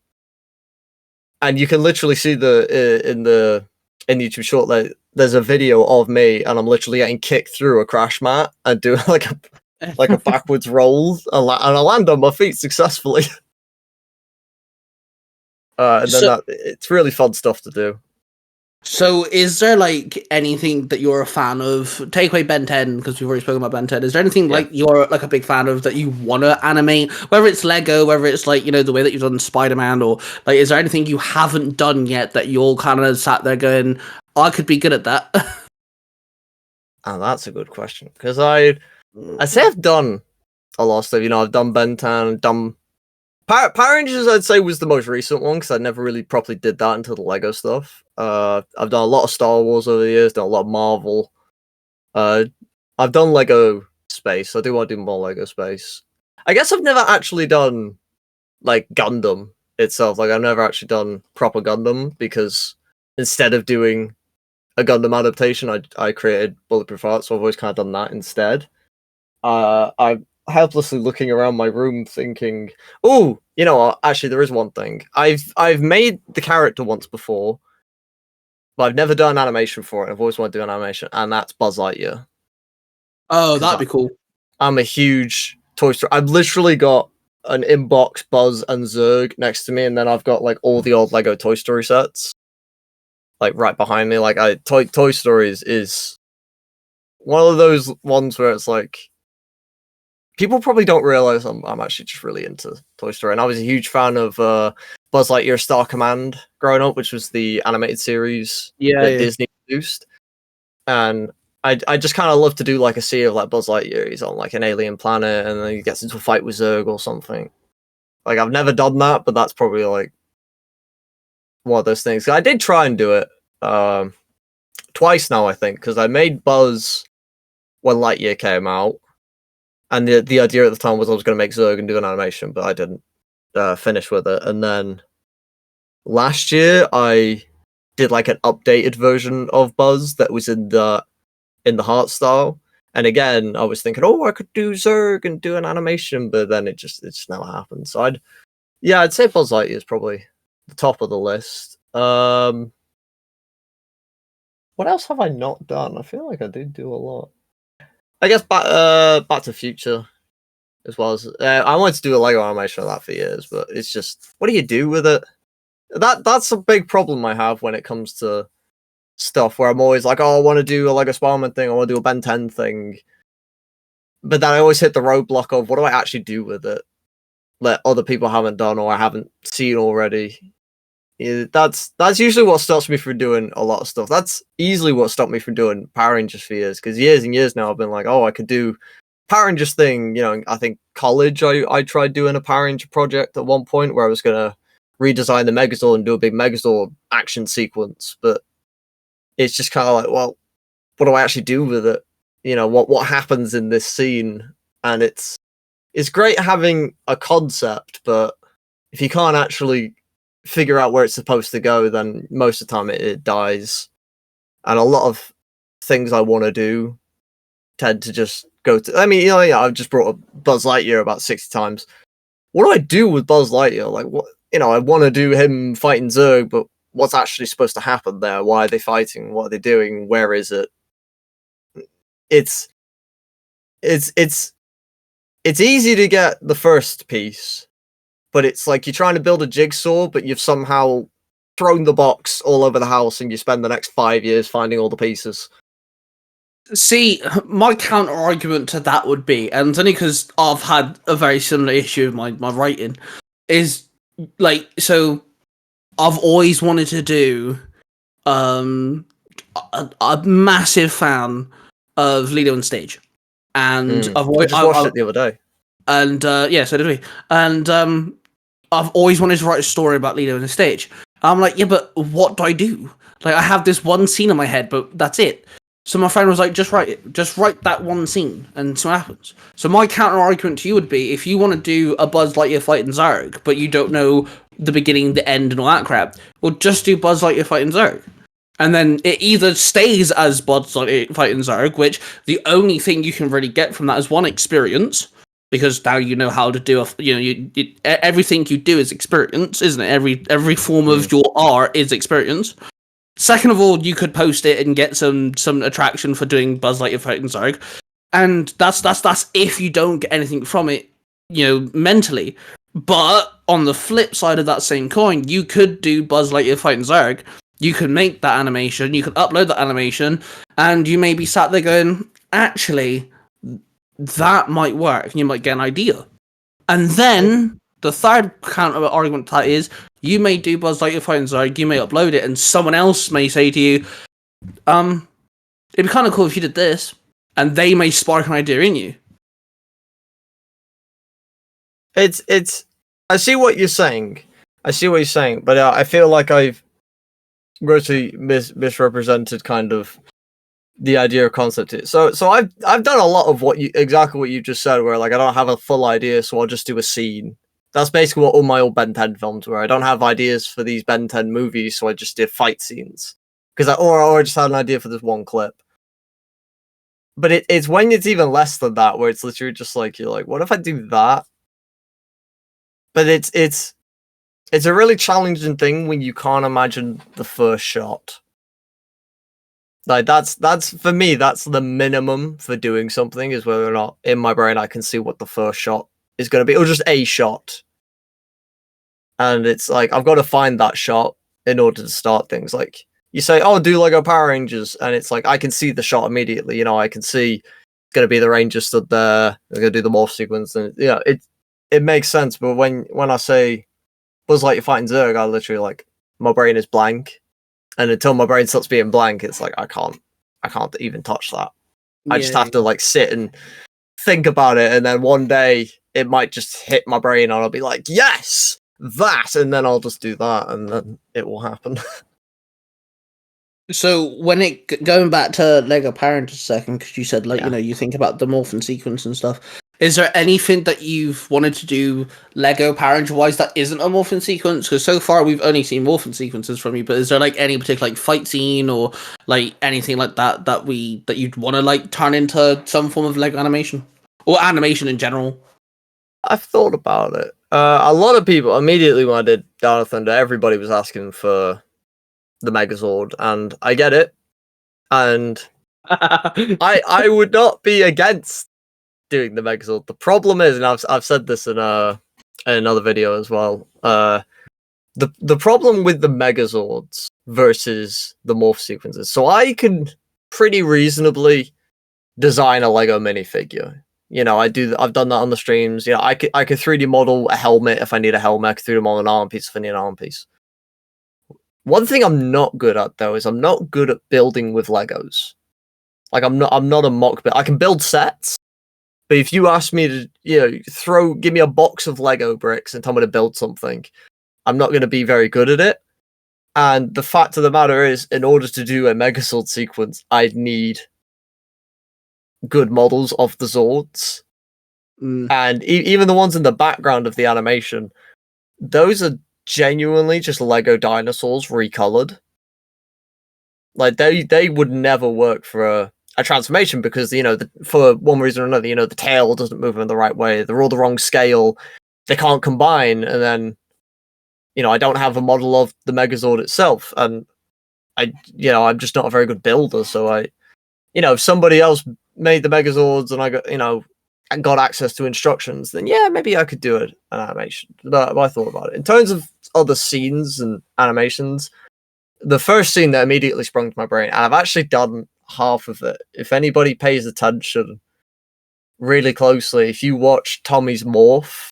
And you can literally see in the YouTube short there's a video of me, and I'm literally getting kicked through a crash mat and doing a backwards roll, and I land on my feet successfully. And then it's really fun stuff to do. So, is there anything that you're a fan of? Take away Ben 10, because we've already spoken about Ben 10. Is there anything you're a big fan of that you want to animate? Whether it's Lego, whether it's the way that you've done Spider-Man, or is there anything you haven't done yet that you're kind of sat there going, I could be good at that? And that's a good question, because I say I've done a lot of stuff. I've done Ben 10, done Power Rangers, I'd say, was the most recent one, because I never really properly did that until the Lego stuff. I've done a lot of Star Wars over the years, done a lot of Marvel. I've done Lego Space. I do want to do more Lego Space. I guess I've never actually done Gundam itself. I've never actually done proper Gundam, because instead of doing a Gundam adaptation, I created Bulletproof Hearts, so I've always kind of done that instead. I'm helplessly looking around my room thinking, oh, you know what? Actually, there is one thing. I've made the character once before, but I've never done animation for it. I've always wanted to do an animation, and that's Buzz Lightyear. Oh, that'd be cool. I'm a huge Toy Story. I've literally got an inbox Buzz and Zurg next to me, and then I've got all the old Lego Toy Story sets right behind me. Toy Stories is one of those ones where it's people probably don't realize I'm actually just really into Toy Story, and I was a huge fan of Buzz Lightyear Star Command growing up, which was the animated series that Disney produced, and I just kind of love to do a scene of Buzz Lightyear. He's on an alien planet, and then he gets into a fight with Zurg or something. I've never done that, but that's probably one of those things. I did try and do it twice now, I think, because I made Buzz when Lightyear came out. And the idea at the time was I was going to make Zurg and do an animation, but I didn't finish with it. And then last year I did like an updated version of Buzz that was in the heart style. And again, I was thinking, oh, I could do Zurg and do an animation, but then it just never happened. So I'd say Buzz Lightyear is probably the top of the list. What else have I not done? I feel like I did do a lot. I guess Back to Future, as well as I wanted to do a Lego animation of that for years, but it's just, what do you do with it? That's a big problem I have when it comes to stuff where I'm always like, oh, I want to do a Lego Spider-Man thing, I want to do a Ben 10 thing, but then I always hit the roadblock of what do I actually do with it that other people haven't done or I haven't seen already. Yeah, that's usually what stops me from doing a lot of stuff. That's easily what stopped me from doing Power Rangers for years, because years and years now I've been like, oh, I could do Power Rangers thing. You know, I think college I tried doing a Power Ranger project at one point where I was gonna redesign the Megazord and do a big Megazord action sequence, but it's just kind of like, well, what do I actually do with it? You know, what happens in this scene? And it's great having a concept, but if you can't actually figure out where it's supposed to go, then most of the time it dies. And a lot of things I want to do tend to just go to, I mean, you know, yeah, I've just brought up Buzz Lightyear about 60 times. What do I do with Buzz Lightyear? Like, what, you know, I want to do him fighting Zurg, but what's actually supposed to happen there? Why are they fighting? What are they doing? Where is it? It's easy to get the first piece, but it's like you're trying to build a jigsaw, but you've somehow thrown the box all over the house and you spend the next 5 years finding all the pieces. See, my counter argument to that would be, and it's only because I've had a very similar issue with my writing, is like, so I've always wanted to do a massive fan of Lilo on Stage. And I just watched it the other day. And yeah, so did we. And I've always wanted to write a story about Lilo on Stage. I'm like, yeah, but what do I do? Like, I have this one scene in my head, but that's it. So my friend was like, just write it. Just write that one scene and see what happens. So my counter argument to you would be, if you want to do a Buzz Lightyear fighting Zurg, but you don't know the beginning, the end, and all that crap, well, just do Buzz Lightyear fighting Zurg. And then it either stays as Buzz Lightyear fighting Zurg, which the only thing you can really get from that is one, experience, because now you know how to do everything you do is experience, isn't it? Every form of your art is experience. Second of all, you could post it and get some attraction for doing Buzz Lightyear fighting Zurg, and that's if you don't get anything from it, you know, mentally. But on the flip side of that same coin, you could do Buzz Lightyear fighting Zurg. You could make that animation, you could upload that animation, and you may be sat there going, actually, that might work, and you might get an idea. And then the third counter argument to that is, you may do Buzz Lightyear fighting Zurg, you may upload it, and someone else may say to you, it'd be kind of cool if you did this, and they may spark an idea in you. It's. I see what you're saying. But I feel like I've grossly misrepresented kind of the idea or concept. So I've done a lot of exactly what you just said, where like I don't have a full idea, so I'll just do a scene. That's basically what all my old Ben 10 films were. I don't have ideas for these Ben 10 movies, so I just did fight scenes. Or I just had an idea for this one clip. But it's when it's even less than that, where it's literally just like, you're like, what if I do that? But it's a really challenging thing when you can't imagine the first shot. Like that's for me, that's the minimum for doing something, is whether or not in my brain I can see what the first shot is going to be, or just a shot. And it's like, I've got to find that shot in order to start things. Like, you say, oh, do Lego Power Rangers, and it's like, I can see the shot immediately. You know, I can see it's going to be the Rangers stood there, they're going to do the morph sequence, and you know, it makes sense. But when I say Buzz Lightyear fighting Zurg, I literally, like, my brain is blank. And until my brain starts being blank, it's like, I can't even touch that. I just have to, like, sit and think about it, and then one day it might just hit my brain, and I'll be like, yes, that, and then I'll just do that, and then it will happen. So when going back to Lego Power Rangers a second, because you said, like, you know, you think about the morphin sequence and stuff. Is there anything that you've wanted to do Lego Power Ranger wise that isn't a morphing sequence? Because so far we've only seen morphing sequences from you, but is there like any particular like fight scene or like anything like that you'd want to like turn into some form of Lego animation or animation in general? I've thought about it. A lot of people immediately when I did Down of Thunder, everybody was asking for the Megazord, and I get it. And I would not be against doing the Megazord. The problem is, and I've said this in another video as well. The problem with the Megazords versus the morph sequences. So I can pretty reasonably design a Lego minifigure. I've done that on the streams. I could 3D model a helmet if I need a helmet. I could 3D model an arm piece if I need an arm piece. One thing I'm not good at though is I'm not good at building with Legos. Like I'm not a mock build. I can build sets, but if you ask me to give me a box of Lego bricks and tell me to build something, I'm not going to be very good at it. And the fact of the matter is, in order to do a Megazord sequence, I'd need good models of the Zords. And even the ones in the background of the animation, those are genuinely just Lego dinosaurs recolored. Like they would never work for a transformation because for one reason or another, the tail doesn't move in the right way. They're all the wrong scale. They can't combine, and then I don't have a model of the Megazord itself, and I'm just not a very good builder. So if somebody else made the Megazords and I got access to instructions, then yeah, maybe I could do an animation. But I thought about it in terms of other scenes and animations. The first scene that immediately sprung to my brain, and I've actually done half of it. If anybody pays attention really closely, if you watch Tommy's morph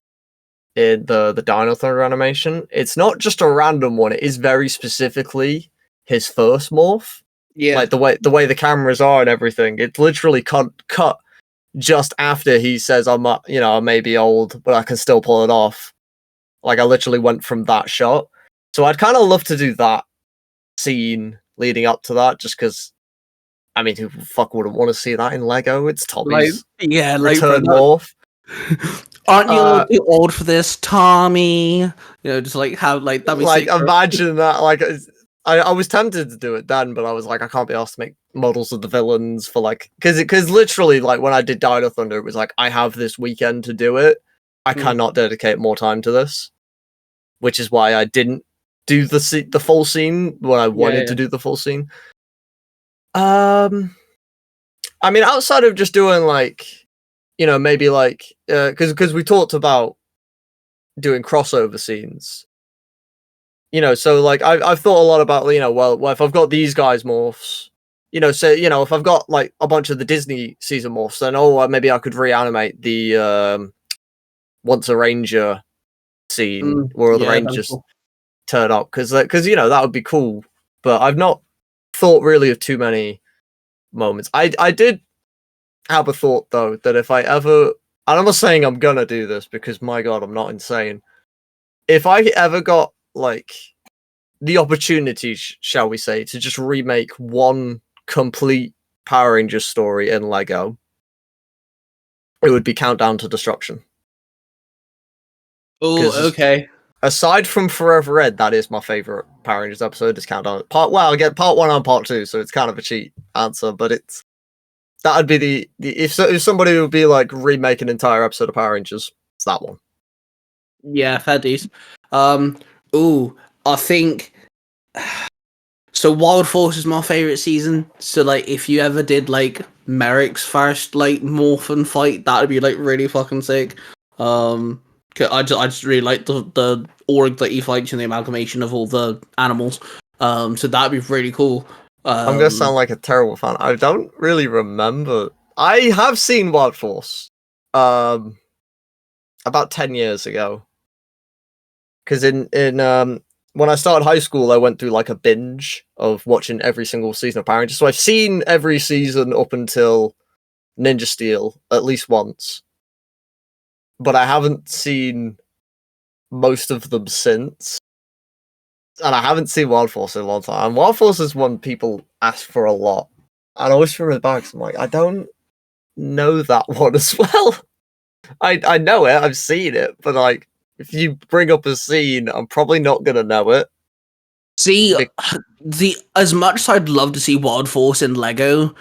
in the Dino Thunder animation, it's not just a random one. It is very specifically his first morph. Yeah, like the way the cameras are and everything. It's literally cut just after he says, I may be old, but I can still pull it off. Like I literally went from that shot. So I'd kind of love to do that scene leading up to that, just because. I mean, who the fuck wouldn't want to see that in Lego? It's Tommy's return morph. Aren't you a little too old for this, Tommy? Just like how like that. Like imagine that. Like I was tempted to do it then, but I was like, I can't be asked to make models of the villains for because literally like when I did Dino Thunder, it was like I have this weekend to do it. I cannot dedicate more time to this, which is why I didn't do the full scene when I wanted to do the full scene. I mean, outside of just doing maybe because we talked about doing crossover scenes, so like I've thought a lot about well if I've got these guys morphs, if I've got like a bunch of the Disney season morphs, then maybe I could reanimate the Once a Ranger scene where the Rangers turn up because that would be cool, but I've not thought really of too many moments. I did have a thought though that if I ever, and I'm not saying I'm gonna do this because my god, I'm not insane. If I ever got like the opportunity, shall we say, to just remake one complete Power Rangers story in Lego, it would be Countdown to Destruction. Oh, okay. Aside from Forever Red, that is my favorite Power Rangers episode. Is Countdown I get part 1 and part 2, so it's kind of a cheat answer, but that would be if somebody would be like remake an entire episode of Power Rangers, it's that one. Yeah, fair dues. I think so. Wild Force is my favorite season. So like, if you ever did like Merrick's first like morph and fight, that would be like really fucking sick. I just really like the org that he fights and the amalgamation of all the animals. So that'd be really cool. I'm gonna sound like a terrible fan. I don't really remember. I have seen Wild Force, about 10 years ago. Because in when I started high school, I went through like a binge of watching every single season of Power Rangers. So I've seen every season up until Ninja Steel at least once, but I haven't seen most of them since. And I haven't seen Wild Force in a long time. And Wild Force is one people ask for a lot. And I always remember back, I'm like, I don't know that one as well. I know it. I've seen it, but like, if you bring up a scene, I'm probably not gonna know it. See, as much as I'd love to see Wild Force in Lego,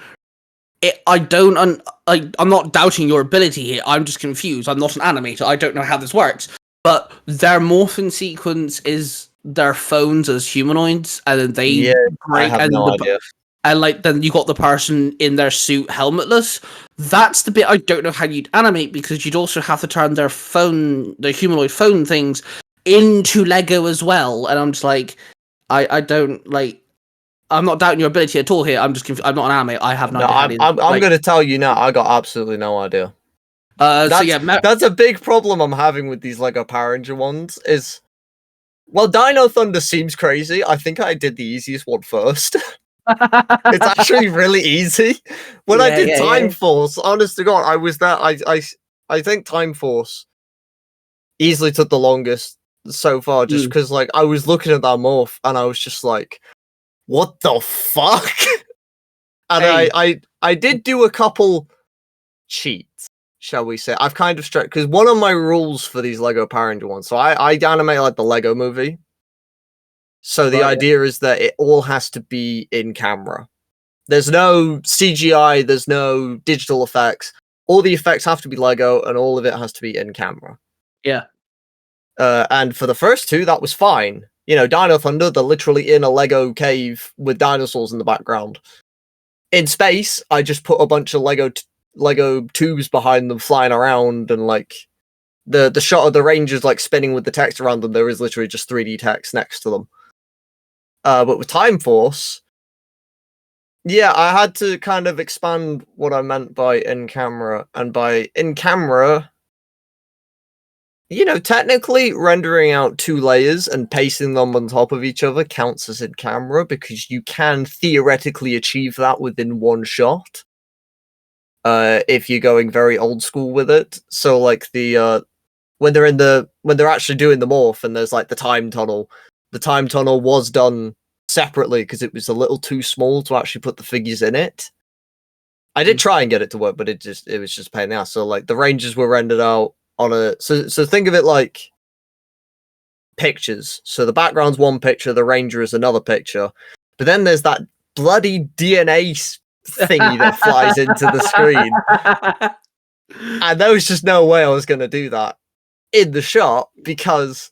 I'm not doubting your ability here. I'm just confused. I'm not an animator. I don't know how this works. But their morphin sequence is their phones as humanoids, and then they I have no idea. And like then you got the person in their suit helmetless. That's the bit I don't know how you'd animate, because you'd also have to turn their humanoid phone things into Lego as well. And I'm just like, I don't like. I'm not doubting your ability at all here. I'm just confused. I'm not an animator. I have no idea. I'm going to tell you now. I got absolutely no idea. That's a big problem I'm having with these Lego Power Ranger ones. Is well, Dino Thunder seems crazy. I think I did the easiest one first. It's actually really easy. When I did Time Force, honest to God, I was there. I think Time Force easily took the longest so far, just because like I was looking at that morph and I was just like, what the fuck? And I did do a couple cheats, shall we say. I've kind of stretched, because one of my rules for these Lego Power Ranger ones, so I animate like the Lego movie. So the idea is that it all has to be in camera. There's no CGI, there's no digital effects. All the effects have to be Lego, and all of it has to be in camera. Yeah. And for the first two, that was fine. You know, Dino Thunder, they're literally in a Lego cave with dinosaurs in the background. In space, I just put a bunch of Lego tubes behind them flying around, and like the shot of the Rangers like spinning with the text around them, there is literally just 3D text next to them. But with Time Force, yeah, I had to kind of expand what I meant by in-camera. And by in-camera, you know, technically rendering out 2 layers and pasting them on top of each other counts as in-camera, because you can theoretically achieve that within one shot. If you're going very old school with it. So like when they're actually doing the morph and there's like the time tunnel was done separately because it was a little too small to actually put the figures in it. I did try and get it to work, but it was just a pain in the ass. So like the Rangers were rendered out on so think of it like pictures. So the background's one picture, the Ranger is another picture, but then there's that bloody DNA thingy that flies into the screen. And there was just no way I was going to do that in the shot, because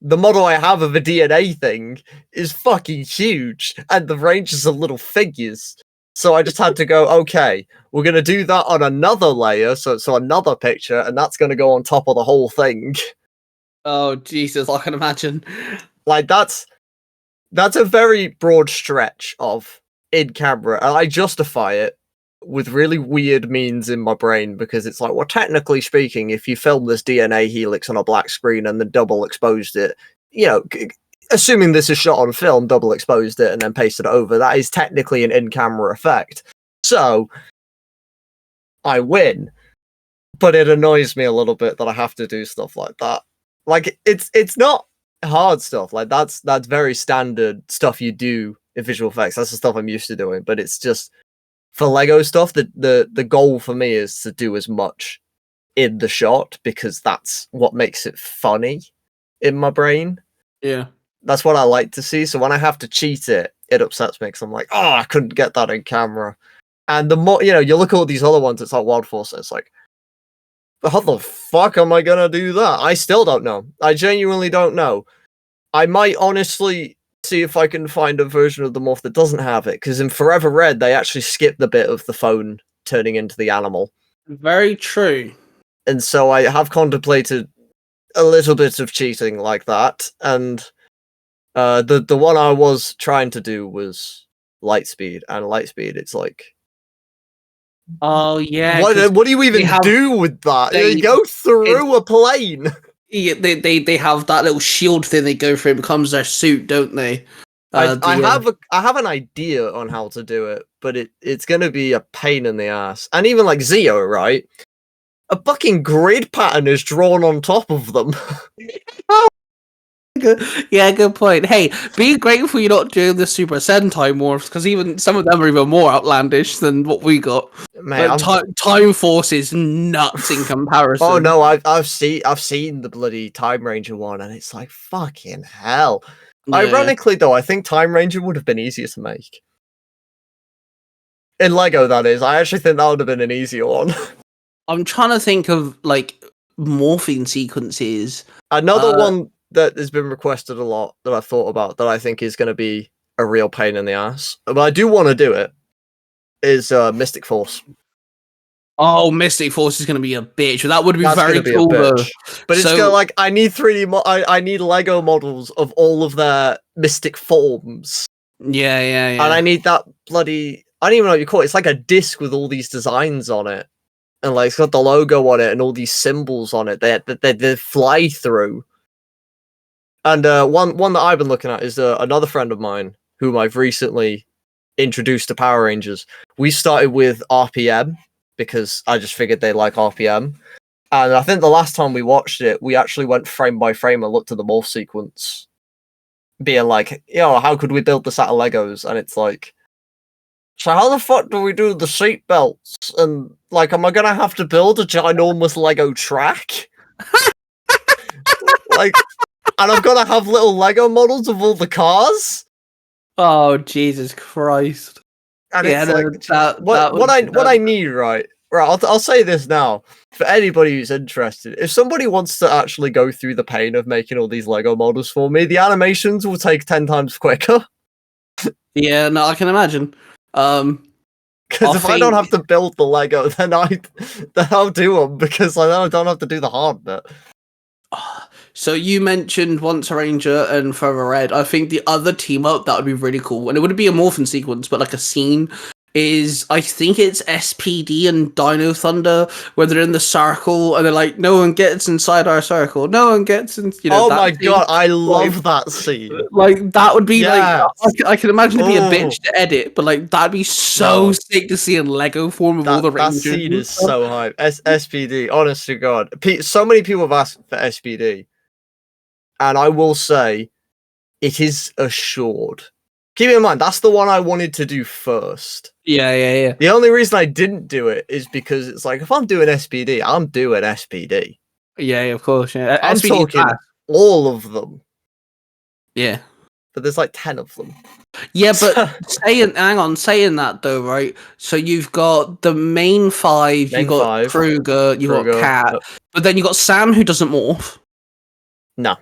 the model I have of a DNA thing is fucking huge, and the Rangers are little figures. So I just had to go, okay, we're going to do that on another layer, so another picture, and that's going to go on top of the whole thing. Oh, Jesus, I can imagine. Like, that's a very broad stretch of in-camera, and I justify it with really weird means in my brain, because it's like, well, technically speaking, if you film this DNA helix on a black screen and then double exposed it, you know, assuming this is shot on film, double exposed it and then pasted it over, that is technically an in-camera effect. So I win, but it annoys me a little bit that I have to do stuff like that. Like, it's not hard stuff. Like, that's very standard stuff you do in visual effects. That's the stuff I'm used to doing, but it's just, for Lego stuff, the goal for me is to do as much in the shot, because that's what makes it funny in my brain. Yeah. That's what I like to see. So when I have to cheat it, it upsets me, because I'm like, oh, I couldn't get that in camera. And the more, you know, you look at all these other ones, it's like Wild Force, it's like, how the fuck am I gonna do that? I still don't know. I genuinely don't know. I might honestly see if I can find a version of the morph that doesn't have it, because in Forever Red they actually skip the bit of the phone turning into the animal. Very true. And so I have contemplated a little bit of cheating like that, and the one I was trying to do was Lightspeed, and Lightspeed, it's like, oh yeah, what do you even do with that? You go through a plane. Yeah, they have that little shield thing they go through. It becomes their suit, don't they? I have an idea on how to do it, but it's gonna be a pain in the ass. And even like Zeo, right? A fucking grid pattern is drawn on top of them. Good point. Hey, be grateful you're not doing the Super Sentai morphs, because even some of them are even more outlandish than what we got. Mate, Time Force is nuts in comparison. Oh no, I've seen the bloody Time Ranger one, and it's like fucking hell. Yeah. Ironically, though, I think Time Ranger would have been easier to make. In Lego, that is. I actually think that would have been an easier one. I'm trying to think of like morphing sequences. Another one that has been requested a lot that I've thought about that I think is going to be a real pain in the ass, but I do want to do it, is Mystic Force. Oh, Mystic Force is going to be a bitch. That would be That's very be cool, though. But it's gonna, like, I need 3D. I need Lego models of all of their mystic forms. Yeah. And I need that bloody. I don't even know what you call it. It's like a disc with all these designs on it, and like it's got the logo on it and all these symbols on it. They fly through. And one that I've been looking at is another friend of mine whom I've recently introduced to Power Rangers. We started with RPM because I just figured they like RPM. And I think the last time we watched it, we actually went frame by frame and looked at the morph sequence, being like, how could we build this out of Legos? And it's like, so how the fuck do we do the seat belts? And like, am I gonna have to build a ginormous Lego track? Like, and I've got to have little Lego models of all the cars. Oh, Jesus Christ! And it's like, what I need, right? I'll say this now for anybody who's interested. If somebody wants to actually go through the pain of making all these Lego models for me, the animations will take 10 times quicker. Yeah, no, I can imagine. Because if I don't have to build the Lego, then I'll do them, because I don't have to do the hard bit. So you mentioned Once a Ranger and Forever Red. I think the other team up that would be really cool, and it wouldn't be a morphin sequence, but like a scene, is I think it's SPD and Dino Thunder, where they're in the circle and they're like, no one gets inside our circle, no one gets in. Oh my god, I love that scene. Like that would be like I can imagine it'd be a bitch to edit, but like that'd be so sick to see in Lego form of all the Rangers. That scene is so hype. SPD, honest to God, so many people have asked for SPD, and I will say, it is assured. Keep in mind, that's the one I wanted to do first. Yeah. The only reason I didn't do it is because it's like, if I'm doing SPD, I'm doing SPD. Yeah, of course. Yeah, I'm talking all of them. Yeah. But there's like 10 of them. Yeah, but saying that though, right? So you've got the main five, you've got Kruger, you've got Kat, but then you've got Sam who doesn't morph. No.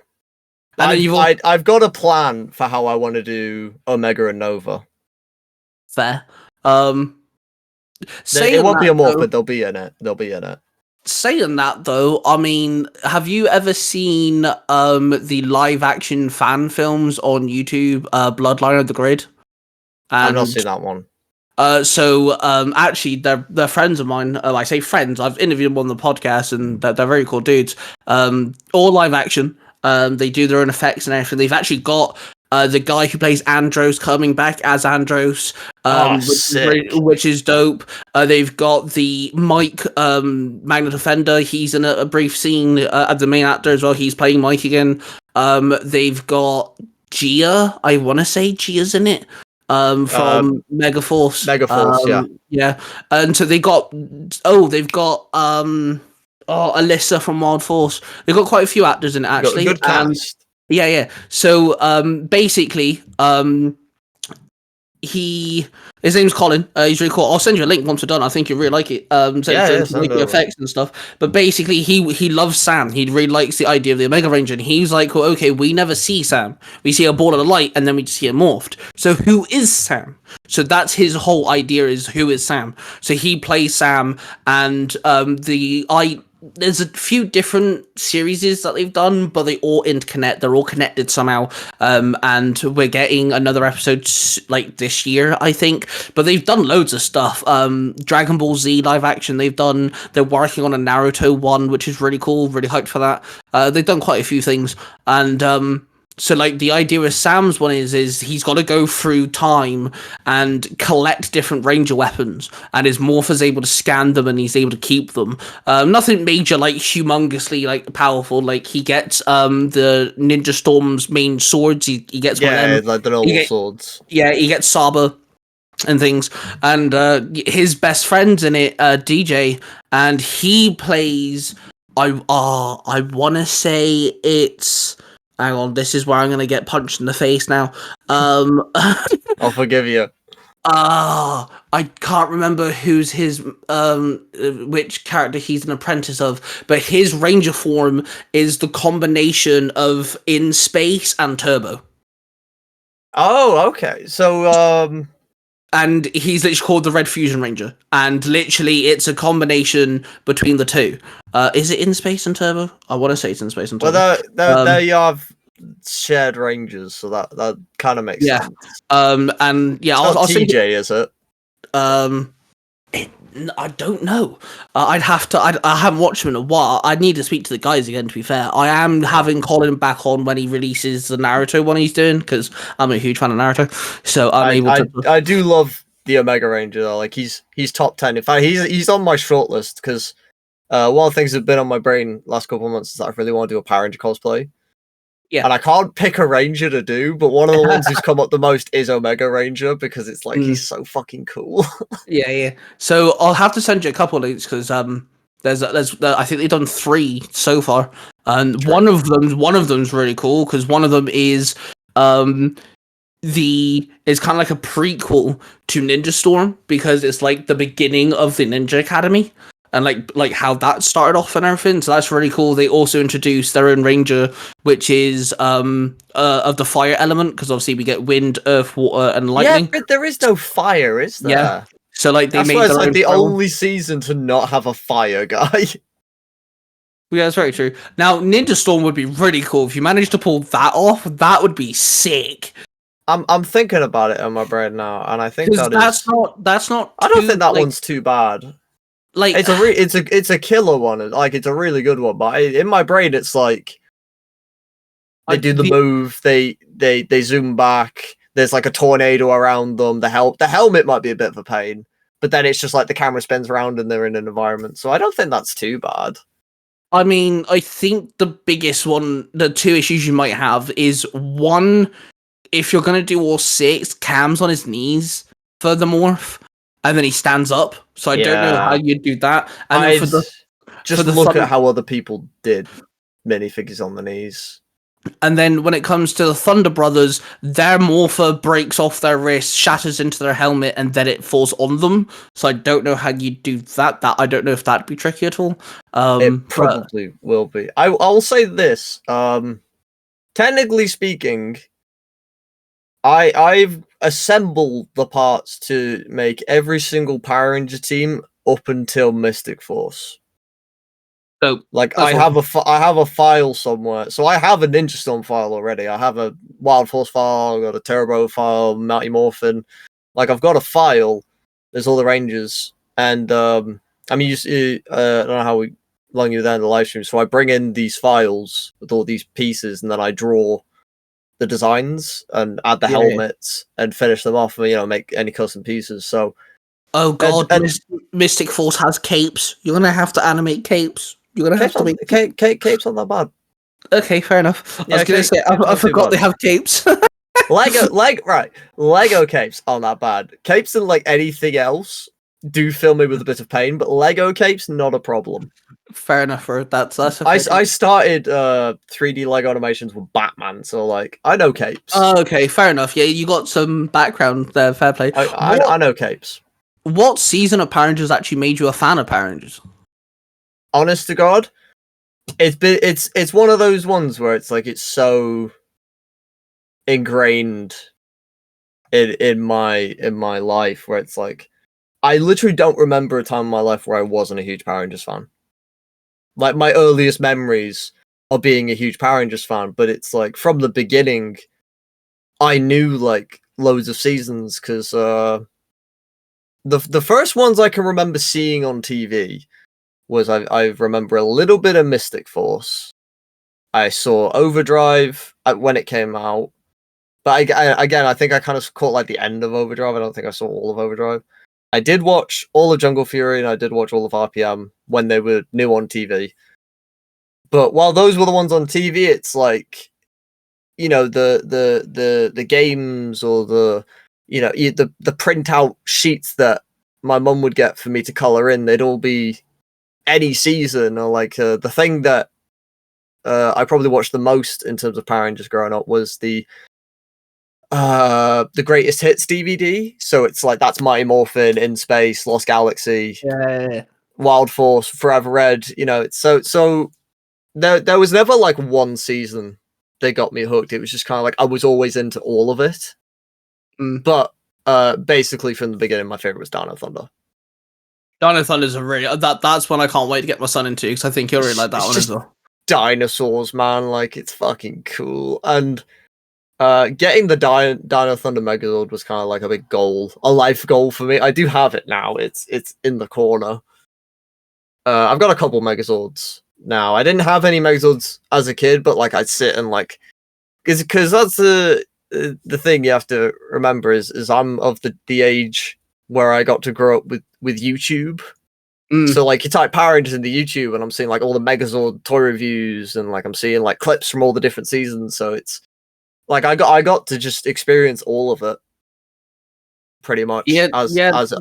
And I've got a plan for how I want to do Omega and Nova. Fair. It won't be a morph, but they'll be in it. Saying that though, I mean, have you ever seen the live action fan films on YouTube, Bloodline of the Grid? I've not seen that one. Actually, they're friends of mine. I say friends. I've interviewed them on the podcast, and they're very cool dudes. All live action. They do their own effects and everything. They've actually got the guy who plays Andros coming back as Andros, which is dope. They've got the Mike Magnet Defender. He's in a brief scene as the main actor as well. He's playing Mike again. They've got Gia. I want to say Gia's in it. From Megaforce. Megaforce, yeah. And so they've got Alyssa from Wild Force. They've got quite a few actors in it, actually. Good cast. Yeah. So basically, his name's Colin. He's really cool. I'll send you a link once we're done. I think you'll really like it. The effects and stuff. But basically, he loves Sam. He really likes the idea of the Omega Ranger. And he's like, well, okay, we never see Sam. We see a ball of light, and then we just see him morphed. So who is Sam? So that's his whole idea, is who is Sam. So he plays Sam, and there's a few different series that they've done, but they all interconnect. They're all connected somehow. And we're getting another episode like this year, I think. But they've done loads of stuff. Dragon Ball Z live action they've done. They're working on a Naruto one, which is really cool. Really hyped for that. They've done quite a few things. And So, like, the idea with Sam's one is he's got to go through time and collect different ranger weapons, and his morph is able to scan them, and he's able to keep them. Nothing major, like, humongously, like, powerful. Like, he gets the Ninja Storm's main swords. He gets one of them. like the normal swords. Yeah, he gets Saba and things. And his best friend's in it, DJ, and he plays... I want to say it's... Hang on, this is where I'm going to get punched in the face now. I'll forgive you. I can't remember who's his, which character he's an apprentice of, but his ranger form is the combination of In Space and Turbo. Oh, okay. So, And he's literally called the Red Fusion Ranger, and literally it's a combination between the two. Is it In Space and Turbo? I want to say it's In Space and Turbo. Well, they have shared rangers, so that kind of makes sense. And yeah, I'll TJ, is it? I don't know. I'd have to. I haven't watched him in a while. I'd need to speak to the guys again. To be fair, I am having Colin back on when he releases the Naruto one he's doing, because I'm a huge fan of Naruto. So I'm able to. I do love the Omega Ranger though. Like he's top 10. In fact, he's on my shortlist because one of the things that have been on my brain last couple of months is that I really want to do a Power Ranger cosplay. Yeah. And I can't pick a Ranger to do, but one of the ones who's come up the most is Omega Ranger because it's like he's so fucking cool. Yeah. So I'll have to send you a couple of links because there's I think they've done 3 so far, and one of them's really cool because one of them is it's kind of like a prequel to Ninja Storm because it's like the beginning of the Ninja Academy. And like how that started off and everything, so that's really cool. They also introduced their own ranger, which is of the fire element, because obviously we get wind, earth, water, and lightning. Yeah, but there is no fire, is there? Yeah. So like that's why it's like the only season to not have a fire guy. Yeah, that's very true. Now Ninja Storm would be really cool if you managed to pull that off. That would be sick. I'm thinking about it in my brain now, and I think that's not. I don't think that one's too bad. Like it's a killer one. Like it's a really good one, but in my brain it's like they do the move, they zoom back. There's like a tornado around them. The helmet might be a bit of a pain, but then it's just like the camera spins around and they're in an environment. So I don't think that's too bad. I mean, I think the biggest one, the 2 issues you might have is one, if you're gonna do all 6, Cam's on his knees for the morph. And then he stands up, so I don't know how you'd do that. And look at how other people did minifigures on the knees. And then when it comes to the Thunder Brothers, their morpher breaks off their wrist, shatters into their helmet, and then it falls on them. So I don't know how you'd do that. I don't know if that'd be tricky at all. It probably will be. I'll say this. Technically speaking, I've assembled the parts to make every single Power Ranger team up until Mystic Force. So, like I have a file somewhere. So I have a Ninja Storm file already. I have a Wild Force file. I've got a Turbo file, Mighty Morphin. Like I've got a file. There's all the Rangers, and I mean, I don't know how long you were there in the live stream. So I bring in these files with all these pieces, and then I draw the designs and add the helmets and finish them off, and make any custom pieces. So, oh god, Mystic Force has capes. You're gonna have to animate capes. You're gonna have to make capes not that bad. Okay, fair enough. I was gonna say I forgot they have capes. Lego capes aren't that bad. Capes and like anything else do fill me with a bit of pain, but Lego capes not a problem. Fair enough, bro. That's I started 3D Lego animations with Batman, so like I know capes. Oh, okay, fair enough. Yeah, you got some background there. Fair play. I know capes. What season of Power Rangers actually made you a fan of Power Rangers? Honest to God, it's one of those ones where it's like it's so ingrained in my life where it's like I literally don't remember a time in my life where I wasn't a huge Power Rangers fan. Like my earliest memories of being a huge Power Rangers fan, but it's like from the beginning, I knew like loads of seasons because the first ones I can remember seeing on TV was I remember a little bit of Mystic Force, I saw Overdrive when it came out. But again, I think I kind of caught like the end of Overdrive. I don't think I saw all of Overdrive. I did watch all of Jungle Fury and I did watch all of RPM when they were new on TV. But while those were the ones on TV, it's like, you know, the games or the printout sheets that my mum would get for me to color in, they'd all be any season, or like the thing that I probably watched the most in terms of Power Rangers growing up was the greatest hits DVD. So it's like that's Mighty Morphin, In Space, Lost Galaxy, Wild Force, Forever Red. You know, it's so there was never like one season that got me hooked. It was just kind of like I was always into all of it. But basically from the beginning, my favorite was Dino Thunder. Dino Thunder is a really that's one I can't wait to get my son into, because I think he'll really like that one as well. Dinosaurs, man, like it's fucking cool. And getting the Dino Thunder Megazord was kind of like a big goal, a life goal for me. I do have it now. It's in the corner. I've got a couple Megazords now. I didn't have any Megazords as a kid, but like I'd sit and like, because that's the thing you have to remember is I'm of the age where I got to grow up with YouTube. So like you type Power Rangers into YouTube and I'm seeing like all the Megazord toy reviews and like I'm seeing like clips from all the different seasons. So it's like I got to just experience all of it pretty much. As it was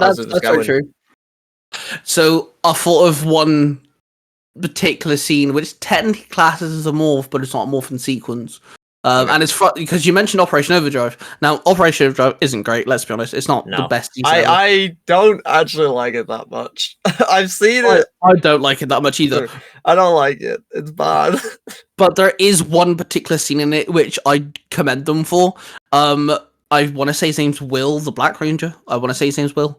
going. So true. So I thought of one particular scene which technically classes as a morph, but it's not a morph in sequence. And it's because you mentioned Operation Overdrive. Now, Operation Overdrive isn't great. Let's be honest; it's not the best. I don't actually like it that much. I've seen it. I don't like it that much either. I don't like it. It's bad. But there is one particular scene in it which I commend them for. I want to say his name's Will, the Black Ranger. I want to say his name's Will.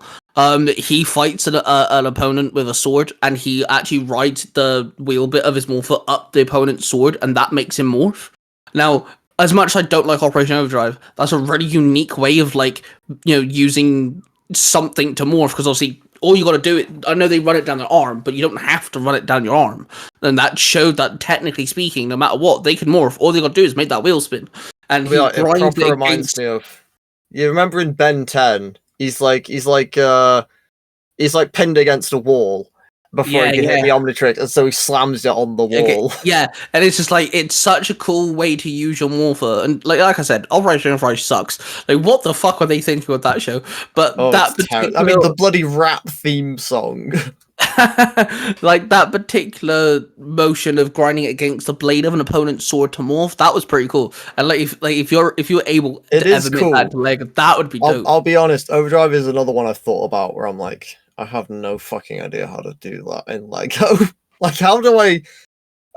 He fights an opponent with a sword, and he actually rides the wheel bit of his morpher up the opponent's sword, and that makes him morph. Now, as much as I don't like Operation Overdrive, that's a really unique way of, like, you know, using something to morph, because obviously all you got to do, I know they run it down their arm, but you don't have to run it down your arm. And that showed that, technically speaking, no matter what, they can morph. All they got to do is make that wheel spin. And he it proper reminds me of, you remember in Ben 10, he's like pinned against a wall before he can hit the Omnitrix, and so he slams it on the wall. Yeah, and it's just like, it's such a cool way to use your morpher. And like I said, Operation Overdrive sucks. Like, what the fuck were they thinking with that show? But that particular... I mean, the bloody rap theme song. Like, that particular motion of grinding against the blade of an opponent's sword to morph, that was pretty cool. And like if you're able to ever make that to Lego, that would be dope. I'll be honest, Overdrive is another one I've thought about where I'm like, I have no fucking idea how to do that in Lego. Like, how do I...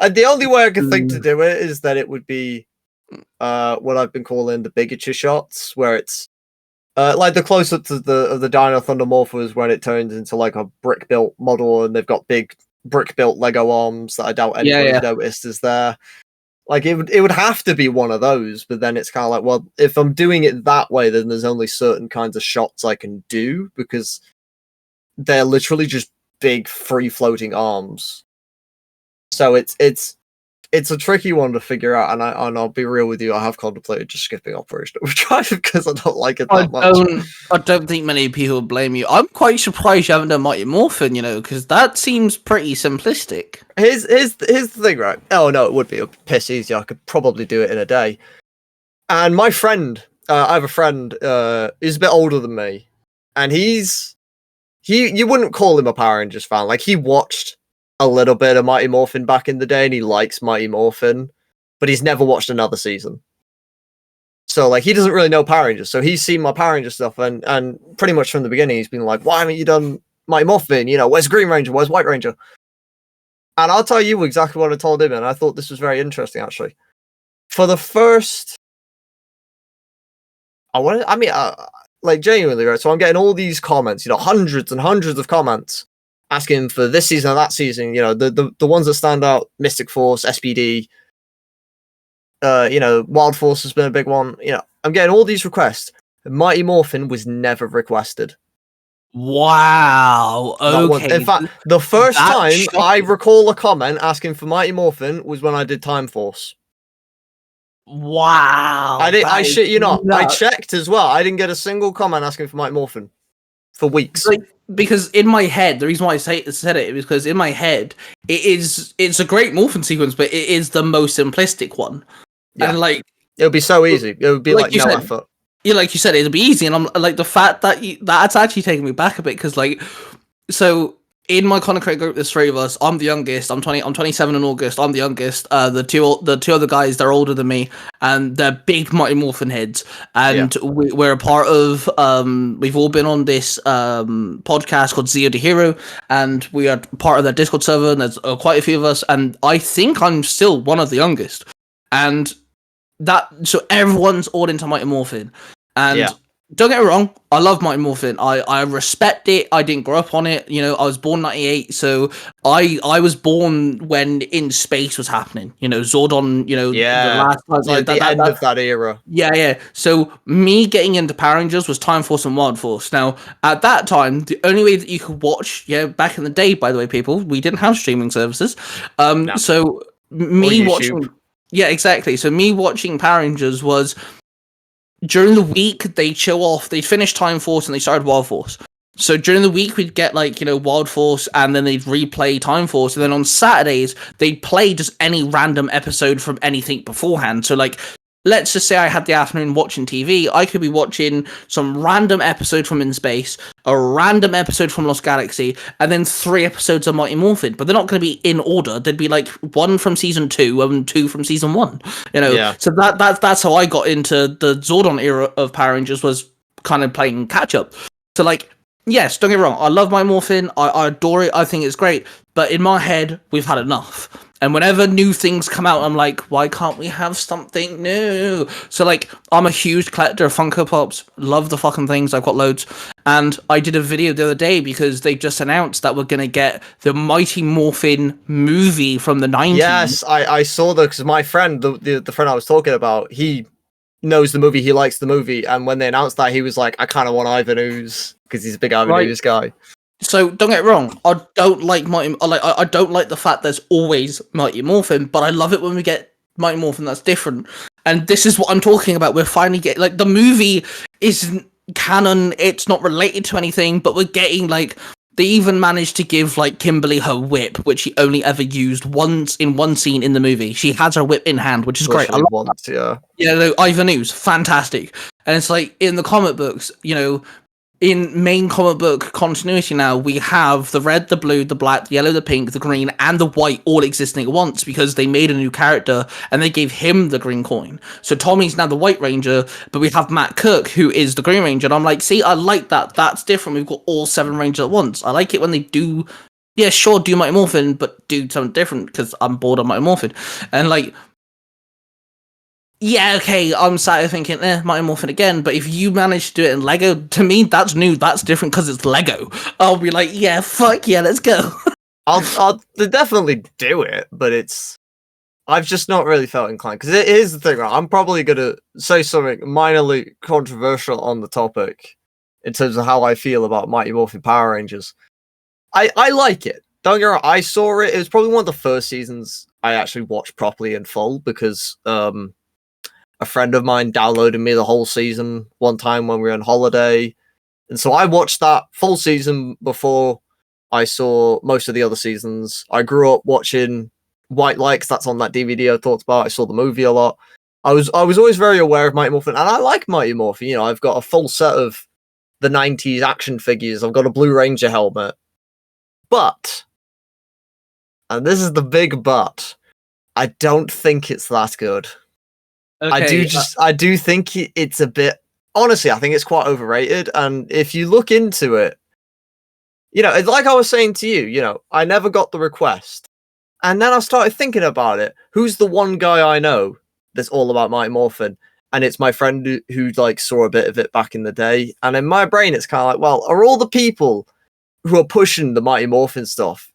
the only way I can think to do it is that it would be what I've been calling the bigature shots, where it's like the close-ups of the Dino Thunder Morphers when it turns into like a brick-built model and they've got big brick-built Lego arms that I doubt anybody's noticed is there. Like, it would have to be one of those, but then it's kind of like, well, if I'm doing it that way, then there's only certain kinds of shots I can do, because they're literally just big free-floating arms. So it's a tricky one to figure out, and I'll be real with you, I have contemplated just skipping Operation Overdrive because I don't like it that much. I don't think many people will blame you. I'm quite surprised you haven't done Mighty Morphin, you know, because that seems pretty simplistic. Here's the thing, right? Oh no, it would be a piss easy. I could probably do it in a day. And my friend, I have a friend, who's a bit older than me, and you wouldn't call him a Power Rangers fan. Like, he watched a little bit of Mighty Morphin back in the day, and he likes Mighty Morphin, but he's never watched another season. So, like, he doesn't really know Power Rangers. So he's seen my Power Rangers stuff, and pretty much from the beginning, he's been like, why haven't you done Mighty Morphin? You know, where's Green Ranger? Where's White Ranger? And I'll tell you exactly what I told him, and I thought this was very interesting, actually. For the first... like, genuinely, right? So I'm getting all these comments, you know, hundreds and hundreds of comments asking for this season or that season, you know, the ones that stand out, Mystic Force, SPD, you know, Wild Force has been a big one. You know, I'm getting all these requests. Mighty Morphin was never requested. Wow. Not once. Okay. In fact, the first That's time I shocking. recall a comment asking for Mighty Morphin was when I did Time Force. Wow. I that is shit you not. I nuts. checked as well. I didn't get a single comment asking for Mighty Morphin for weeks. Like, because in my head, the reason why I said it is because in my head, it's a great morphing sequence, but it is the most simplistic one. Yeah. And like It would be so easy. It would be like you no said, effort. yeah, like you said, it'll be easy, and I'm like the fact that that's actually taking me back a bit because like, so in my content creator group, there's three of us. I'm the youngest. I'm 20. I'm 27 in August. I'm the youngest. The two other guys, they're older than me, and they're big Mighty Morphin heads. And we're a part of. We've all been on this podcast called Zero to Hero, and we are part of their Discord server. And there's quite a few of us, and I think I'm still one of the youngest. And so everyone's all into Mighty Morphin, and don't get me wrong, I love Mighty Morphin. I respect it. I didn't grow up on it. You know, I was born 98, so I was born when In Space was happening. You know, Zordon. You know, the last like the end of that era. Yeah. So me getting into Power Rangers was Time Force and Wild Force. Now, at that time, the only way that you could watch, back in the day, by the way, people, we didn't have streaming services. No. So me watching. Yeah, exactly. So me watching Power Rangers was during the week they'd finish Time Force and they started Wild Force. So during the week we'd get Wild Force and then they'd replay Time Force, and then on Saturdays they'd play just any random episode from anything beforehand. So let's just say I had the afternoon watching TV, I could be watching some random episode from In Space, a random episode from Lost Galaxy, and then 3 episodes of Mighty Morphin. But they're not going to be in order. There'd be like 1 from season 2 and 2 from season 1. You know, so that's how I got into the Zordon era of Power Rangers, was kind of playing catch up. So yes, don't get me wrong, I love Mighty Morphin, I adore it, I think it's great. But in my head, we've had enough. And whenever new things come out, I'm like, why can't we have something new? So, I'm a huge collector of Funko Pops. Love the fucking things. I've got loads. And I did a video the other day because they just announced that we're going to get the Mighty Morphin movie from the 90s. Yes, I saw that because my friend, the friend I was talking about, he knows the movie, he likes the movie. And when they announced that, he was like, I kind of want Ivan Ooze because he's a big Ivan Ooze guy. So don't get me wrong, I don't like I don't like the fact there's always Mighty Morphin, but I love it when we get Mighty Morphin that's different. And this is what I'm talking about. We're finally getting the movie isn't canon, it's not related to anything, but we're getting they even managed to give Kimberly her whip, which she only ever used once in one scene in the movie. She has her whip in hand, which is great. I love that. Yeah, Ivan Ooze, fantastic. And it's in the comic books, in main comic book continuity now, we have the red, the blue, the black, the yellow, the pink, the green, and the white all existing at once because they made a new character and they gave him the green coin. So Tommy's now the White Ranger, but we have Matt Cook, who is the Green Ranger. And I'm like, see, I like that. That's different. We've got all 7 Rangers at once. I like it when they do, do Mighty Morphin, but do something different because I'm bored of Mighty Morphin. And okay, I'm sat here thinking, Mighty Morphin again, but if you manage to do it in Lego, to me, that's new, that's different because it's Lego. I'll be like, yeah, fuck yeah, let's go. I'll definitely do it, but I've just not really felt inclined, because it is the thing, right? I'm probably going to say something minorly controversial on the topic in terms of how I feel about Mighty Morphin Power Rangers. I like it. Don't get me wrong, I saw it. It was probably one of the first seasons I actually watched properly in full because a friend of mine downloaded me the whole season one time when we were on holiday. And so I watched that full season before I saw most of the other seasons. I grew up watching White Lights, that's on that DVD I talked about. I saw the movie a lot. I was always very aware of Mighty Morphin, and I like Mighty Morphin. I've got a full set of the 90s action figures. I've got a Blue Ranger helmet. But, and this is the big but, I don't think it's that good. Okay, I do think it's a bit, honestly, I think it's quite overrated. And if you look into it, it's like I was saying to you, I never got the request. And then I started thinking about it. Who's the one guy I know that's all about Mighty Morphin? And it's my friend who saw a bit of it back in the day. And in my brain, it's kind of like, well, are all the people who are pushing the Mighty Morphin stuff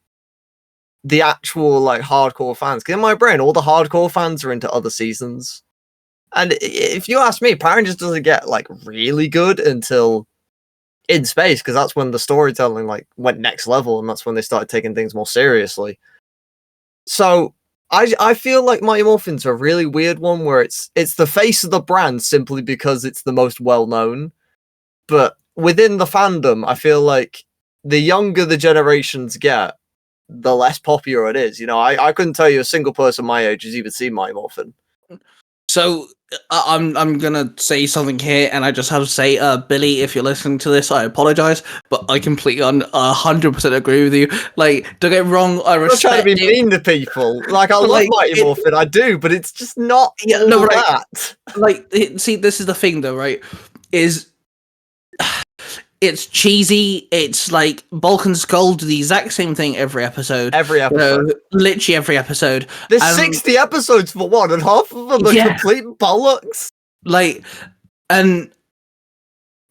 the actual hardcore fans? Because in my brain, all the hardcore fans are into other seasons. And if you ask me, Power Rangers doesn't get really good until in space, because that's when the storytelling like went next level, and that's when they started taking things more seriously. So I feel like Mighty Morphin's a really weird one where it's the face of the brand simply because it's the most well known. But within the fandom, I feel like the younger the generations get, the less popular it is. You know, I couldn't tell you a single person my age who's even seen Mighty Morphin. So I'm gonna say something here, and I just have to say, Billy, if you're listening to this, I apologize, but I completely 100% agree with you. Like, don't get me wrong, I I'm not respect trying to be it. mean to people. Like, I But, love like, Mighty Morphin, I do, but it's just not Yeah, all no, right. that. Like, see, this is the thing, though, right? Is it's cheesy. It's like Bulk and Skull do the exact same thing every episode. Every episode. Literally every episode. There's 60 episodes for one, and half of them are complete bollocks. Like, and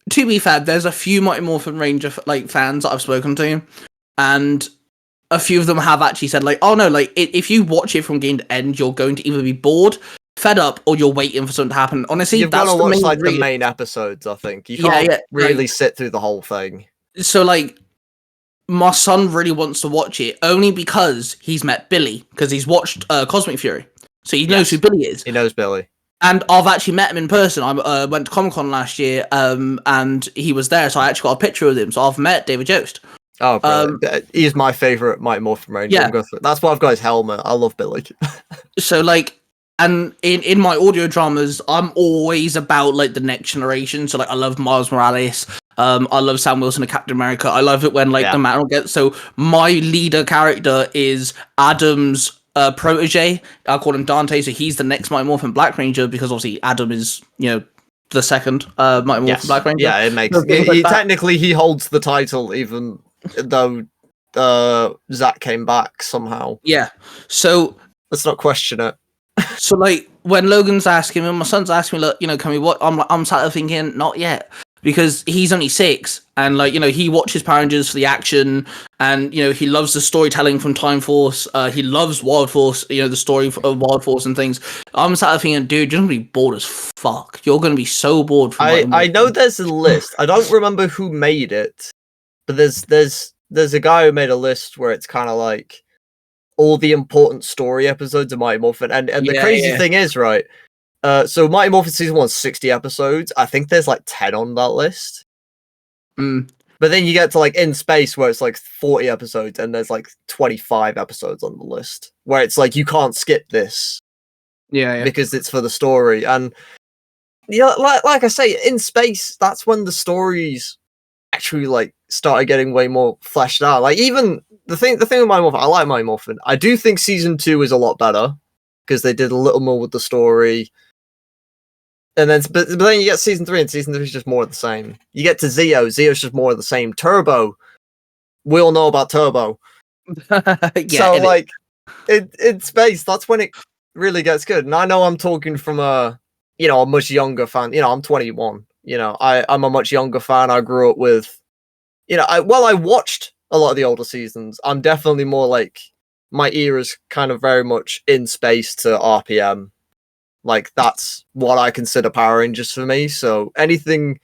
to be fair, there's a few Mighty Morphin Ranger like fans that I've spoken to, and a few of them have actually said like, "Oh no, like if you watch it from beginning to end, you're going to either be bored, fed up, or you're waiting for something to happen." Honestly, you've that's got to watch like reason. the main episodes. I think you can't really sit through the whole thing. So like, my son really wants to watch it only because he's met Billy, because he's watched Cosmic Fury, so he knows who Billy is. He knows Billy. And I've actually met him in person. I went to Comic-Con last year, and he was there, so I actually got a picture with him. So I've met David Jost. Oh, brilliant. He's my favourite Mighty Morphin Ranger. Yeah. That's why I've got his helmet. I love Billy. So, like, and in my audio dramas, I'm always about, like, the next generation. So, like, I love Miles Morales. I love Sam Wilson and Captain America. I love it when, like, the man gets... So, my leader character is Adam's protege. I call him Dante, so he's the next Mighty Morphin Black Ranger, because obviously Adam is, you know, the second Mighty Morphin Black Ranger. Yeah, it makes technically he holds the title, even though Zach came back somehow. Yeah, so let's not question it. So like when Logan's asking me, and my son's asking me, look, you know, can we watch? I'm sat there thinking, not yet, because he's only 6, and like, you know, he watches Power Rangers for the action, and you know, he loves the storytelling from Time Force. He loves Wild Force, you know, the story of Wild Force and things. I'm sat there thinking, dude, you're gonna be bored as fuck. You're gonna be so bored. I know there's a list. I don't remember who made it, but there's a guy who made a list where it's kind of like all the important story episodes of Mighty Morphin, and the crazy thing is, right? So Mighty Morphin season 1 is 60 episodes. I think there's like 10 on that list. But then you get to like In Space, where it's like 40 episodes, and there's like 25 episodes on the list, where it's like you can't skip this. Yeah. Because it's for the story. And yeah, like I say, In Space, that's when the stories actually like started getting way more fleshed out. Like even the thing with Mighty Morphin, I like Mighty Morphin. I do think season 2 is a lot better because they did a little more with the story. And then, but then you get season 3, and season 3 is just more of the same. You get to Zeo. Zeo's just more of the same. Turbo, we all know about Turbo. So like, in Space, that's when it really gets good. And I know I'm talking from a much younger fan. You know, I'm 21. You know, I'm a much younger fan. I grew up with, I watched a lot of the older seasons. I'm definitely more like, my era's kind of very much In Space to RPM. Like, that's what I consider Power Rangers for me. So anything,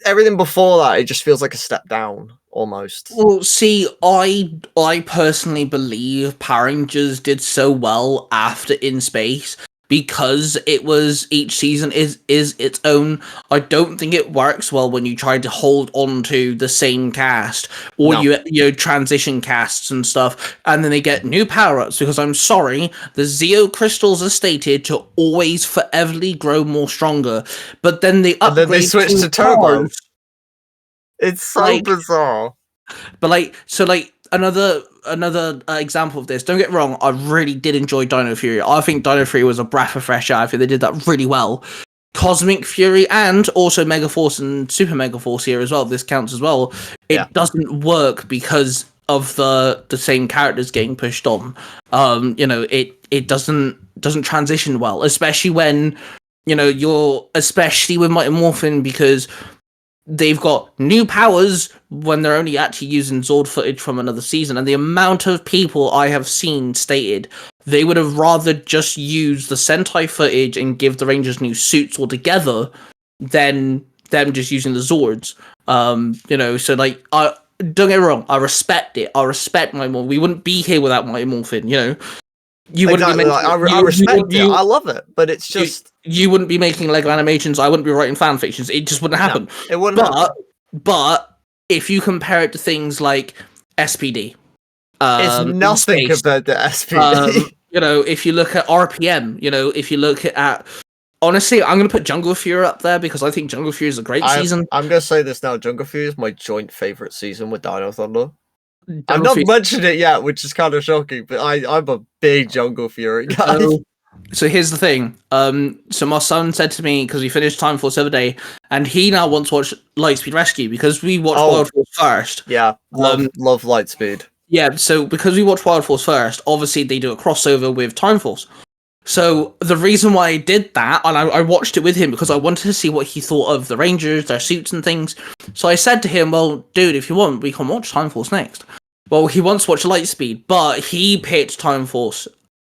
everything before that, it just feels like a step down almost. Well, see, I personally believe Power Rangers did so well after In Space because it was, each season is its own. I don't think it works well when you try to hold on to the same cast, or you transition casts and stuff, and then they get new power-ups, because I'm sorry, the Zeo crystals are stated to always foreverly grow more stronger, but then they upgrade, and then they switch to Turbo. It's so bizarre. But another example of this, don't get me wrong, I really did enjoy Dino Fury. I think Dino Fury was a breath of fresh air. I think they did that really well. Cosmic Fury and also Mega Force and Super Mega Force here as well, this counts as well. It doesn't work because of the same characters getting pushed on. It doesn't transition well, especially when, especially with Mighty Morphin, because they've got new powers when they're only actually using Zord footage from another season, and the amount of people I have seen stated they would have rather just use the Sentai footage and give the Rangers new suits altogether than them just using the Zords. You know, so like, don't get me wrong, I respect it. I respect Mighty Morphin. We wouldn't be here without Mighty Morphin, you know. You wouldn't exactly. be making, I respect it. I love it, but it's just you wouldn't be making Lego animations. I wouldn't be writing fan fictions. It just wouldn't happen. No, it wouldn't happen. But if you compare it to things like SPD, it's nothing compared to SPD. You know, if you look at RPM, you know, if you look at honestly, I'm going to put Jungle Fury up there because I think Jungle Fury is a great season. I'm going to say this now. Jungle Fury is my joint favorite season with Dino Thunder. I've not mentioned it yet, which is kind of shocking, but I'm a big Jungle Fury guy. So here's the thing. So my son said to me, because we finished Time Force the other day, and he now wants to watch Lightspeed Rescue because we watched Wild Force first. Yeah, love Lightspeed. Yeah, so because we watched Wild Force first, obviously they do a crossover with Time Force. So the reason why I did that, and I watched it with him because I wanted to see what he thought of the Rangers, their suits and things. So I said to him, well, dude, if you want, we can watch Time Force next. Well, he wants to watch Lightspeed, but he picked Time Force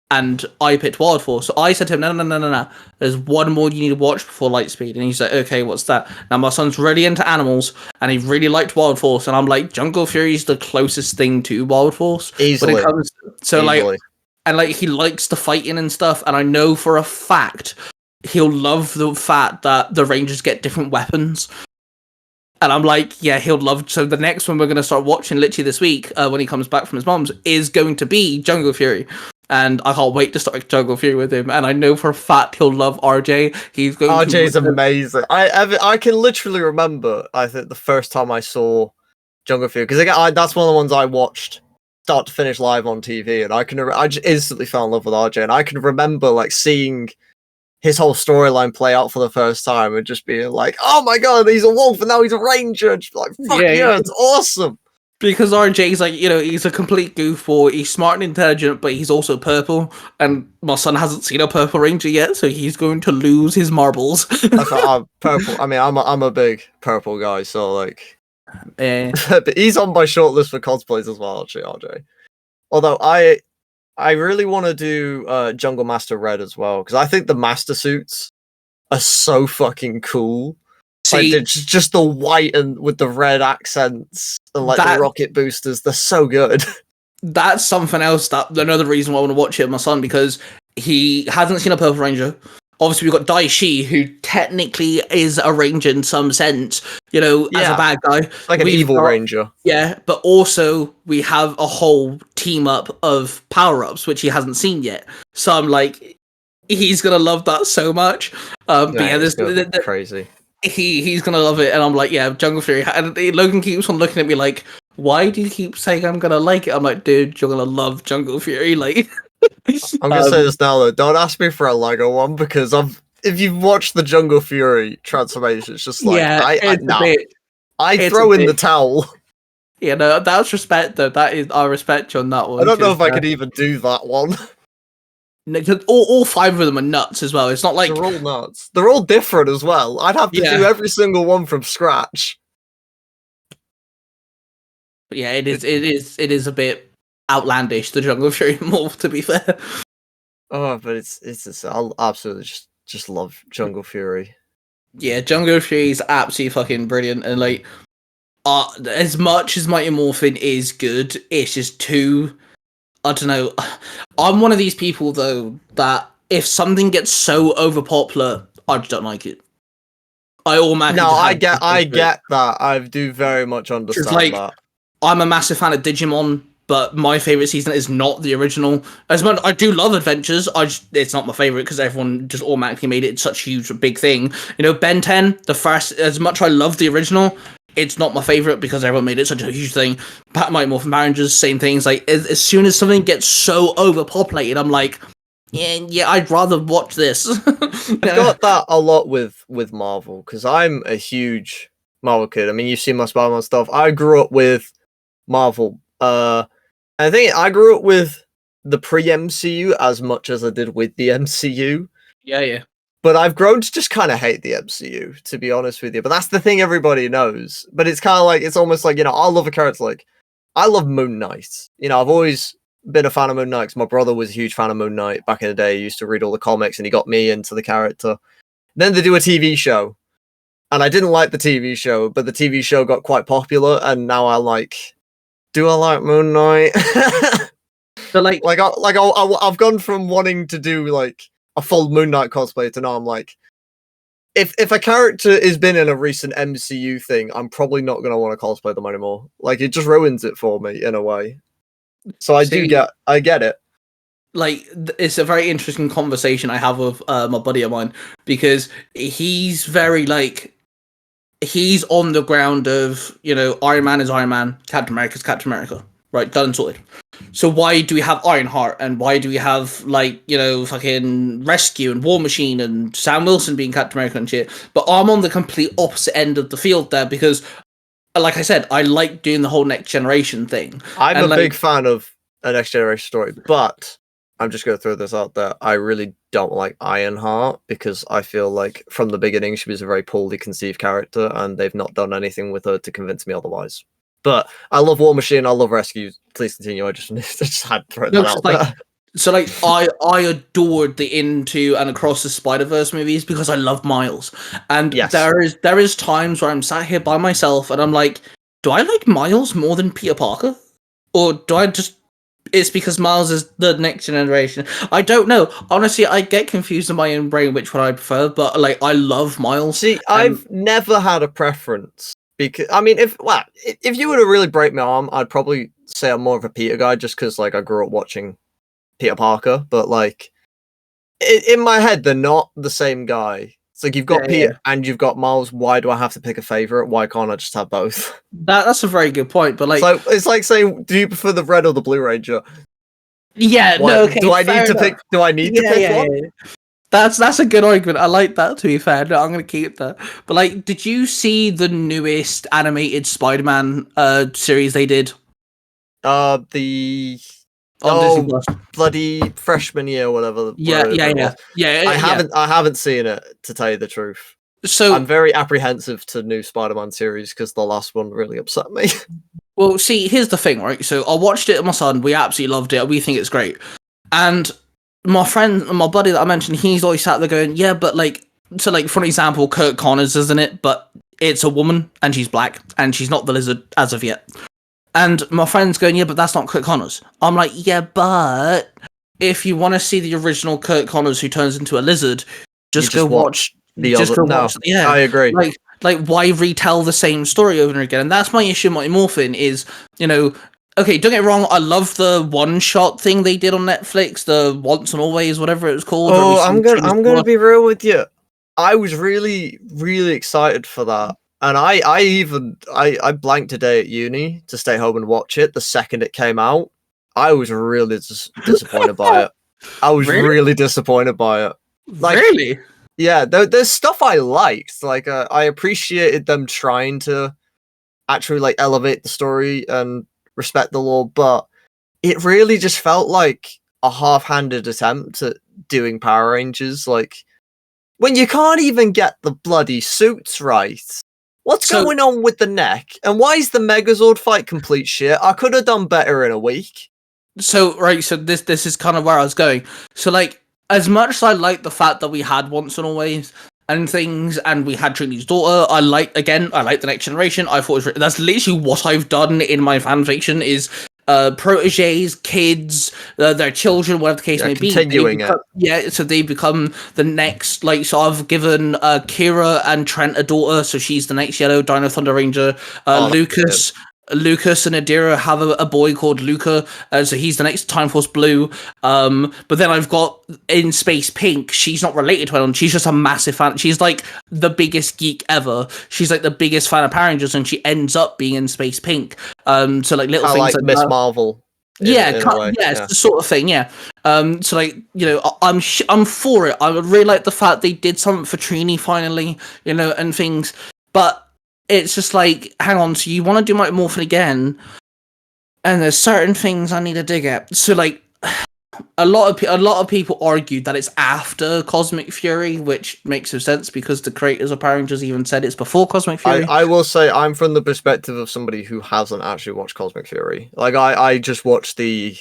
and I picked Wild Force. So I said to him, no. There's one more you need to watch before Lightspeed. And he's like, okay, what's that? Now my son's really into animals and he really liked Wild Force. And I'm like, Jungle Fury is the closest thing to Wild Force. Easily. When it comes Easily. And like he likes the fighting and stuff, and I know for a fact he'll love the fact that the Rangers get different weapons. And I'm like, yeah, he'll love. So the next one we're going to start watching literally this week, when he comes back from his mom's, is going to be Jungle Fury, and I can't wait to start Jungle Fury with him. And I know for a fact he'll love RJ. He's going. RJ's amazing. I can literally remember. I think the first time I saw Jungle Fury, because that's one of the ones I watched start to finish live on TV, and I just instantly fell in love with RJ, and I can remember like seeing his whole storyline play out for the first time and just being like, oh my god, he's a wolf and now he's a ranger, just like, fuck yeah, it's awesome. Because RJ's like, you know, he's a complete goofball, he's smart and intelligent, but he's also purple, and my son hasn't seen a purple ranger yet, so he's going to lose his marbles. I'm purple. I mean, I'm a big purple guy, so like, but he's on my shortlist for cosplays as well, actually, RJ. Although I really want to do Jungle Master Red as well, because I think the Master suits are so fucking cool. See, like, just the white and with the red accents and like the rocket boosters, they're so good. That's something else. That another reason why I want to watch it with my son, because he hasn't seen a Purple Ranger. Obviously, we've got Dai Shi, who technically is a ranger in some sense, you know, as a bad guy. Like an evil ranger. Yeah, but also we have a whole team up of power-ups, which he hasn't seen yet. So I'm like, he's going to love that so much. But yeah, this crazy. He's going to love it. And I'm like, yeah, Jungle Fury. And Logan keeps on looking at me like, why do you keep saying I'm going to like it? I'm like, dude, you're going to love Jungle Fury. Like... I'm gonna say this now though. Don't ask me for a Lego one because if you've watched the Jungle Fury transformation, it's just like I throw in the towel. Yeah, no, that's respect though. That is, I respect you on that one. I don't know if I could even do that one. All five of them are nuts as well. It's not like they're all nuts. They're all different as well. I'd have to do every single one from scratch. But yeah, it is a bit outlandish, the Jungle Fury morph, to be fair. Oh, but it's I'll absolutely just love Jungle Fury. Yeah, Jungle Fury is absolutely fucking brilliant, and like as much as Mighty Morphin is good, it's just too, I don't know. I'm one of these people though that if something gets so overpopular, I just don't like it. I automatically I get that. I do very much understand that. I'm a massive fan of Digimon, but my favorite season is not the original. As much I do love Adventures, it's not my favorite because everyone just automatically made it such a huge big thing. You know, Ben 10, the first. As much I love the original, it's not my favorite because everyone made it such a huge thing. Mighty Morphin Power Rangers, same things. Like as soon as something gets so overpopulated, I'm like, yeah, I'd rather watch this. I've got that a lot with Marvel because I'm a huge Marvel kid. I mean, you've seen my Spider-Man stuff. I grew up with Marvel. I think I grew up with the pre-MCU as much as I did with the MCU. Yeah. But I've grown to just kind of hate the MCU, to be honest with you. But that's the thing everybody knows. But it's kind of like, it's almost like, you know, I love a character like, I love Moon Knight. You know, I've always been a fan of Moon Knight because my brother was a huge fan of Moon Knight back in the day. He used to read all the comics and he got me into the character. Then they do a TV show. and I didn't like the TV show, but the TV show got quite popular, and now do I like Moon Knight? But like, I've gone from wanting to do like a full Moon Knight cosplay to now I'm like, if a character has been in a recent MCU thing, I'm probably not gonna want to cosplay them anymore. Like it just ruins it for me in a way. So I get it. Like it's a very interesting conversation I have with my buddy of mine, because he's very like, he's on the ground of, you know, Iron Man is Iron Man, Captain America is Captain America, right? Done and sorted. So why do we have Ironheart, and why do we have, like, you know, fucking Rescue and War Machine and Sam Wilson being Captain America and shit? But I'm on the complete opposite end of the field there, because, like I said, I like doing the whole Next Generation thing. I'm a big fan of a Next Generation story, but I'm just going to throw this out there. I really don't like Ironheart, because I feel like from the beginning she was a very poorly conceived character, and they've not done anything with her to convince me otherwise. But I love War Machine, I love Rescue. Please continue. I just had to throw that out there. So like I adored the Into and Across the Spider-Verse movies because I love Miles. And yes. there is times where I'm sat here by myself and I'm like, do I like Miles more than Peter Parker? Or do I just, it's because Miles is the next generation? I don't know. Honestly, I get confused in my own brain which one I prefer, but like I love Miles. See, I've never had a preference. Because I mean, if you were to really break my arm, I'd probably say I'm more of a Peter guy, just because like I grew up watching Peter Parker. But like in my head, they're not the same guy. It's like you've got Peter and you've got Miles. Why do I have to pick a favorite? Why can't I just have both? That's a very good point. But like, it's like saying, do you prefer the Red or the Blue Ranger? Yeah, no. Okay, do I need to pick? Do I need to pick one? Yeah. That's a good argument. I like that, to be fair. No, I'm going to keep that. But, like, did you see the newest animated Spider-Man series they did? The... Disney Plus. Bloody freshman year, whatever. Yeah. I haven't seen it, to tell you the truth. So I'm very apprehensive to new Spider-Man series, because the last one really upset me. Well, see, here's the thing, right? So I watched it with my son. We absolutely loved it. We think it's great. And my buddy that I mentioned, he's always sat there going, yeah, but like, so like, for an example, Kurt Connors is in it, but it's a woman and she's black and she's not the Lizard as of yet. And my friend's going, yeah, but that's not Kurt Connors. I'm like, yeah, but if you want to see the original Kurt Connors who turns into a lizard, just go watch the other. Yeah, I agree. Like, why retell the same story over and again? And that's my issue with Morphin is, you know, okay, don't get me wrong, I love the one-shot thing they did on Netflix, the Once and Always, whatever it was called. Oh, I'm gonna be real with you. I was really, really excited for that. And I blanked a day at uni to stay home and watch it the second it came out. I was really disappointed by it. I was really disappointed by it. Like, really? Yeah, there's stuff I liked. Like, I appreciated them trying to actually like elevate the story and respect the lore, but it really just felt like a half-handed attempt at doing Power Rangers. Like, when you can't even get the bloody suits right. What's going on with the neck? And why is the Megazord fight complete shit? I could have done better in a week. So, right, so this is kind of where I was going. So, like, as much as I like the fact that we had Once and Always and things, and we had Trinity's daughter, I like the Next Generation. I thought that's literally what I've done in my fanfiction is proteges, kids, their children, whatever the case may be. Continuing it. Yeah, so they become the next, like, so I've given Kira and Trent a daughter, so she's the next Yellow Dino Thunder Ranger. Lucas and Adira have a boy called Luca, so he's the next Time Force Blue. But then I've got in Space Pink. She's not related to anyone. She's just a massive fan. She's like the biggest geek ever. She's like the biggest fan of Power Rangers, and she ends up being in Space Pink. So like little things like Miss Marvel. It's the sort of thing. Yeah. So like, you know, I'm for it. I would really like the fact they did something for Trini finally, you know, and things, but. It's just like, hang on, so you want to do Mighty Morphin again, and there's certain things I need to dig at. So, like, a lot of people argued that it's after Cosmic Fury, which makes no sense because the creators of Power Rangers even said it's before Cosmic Fury. I will say, I'm from the perspective of somebody who hasn't actually watched Cosmic Fury. Like, I just watched the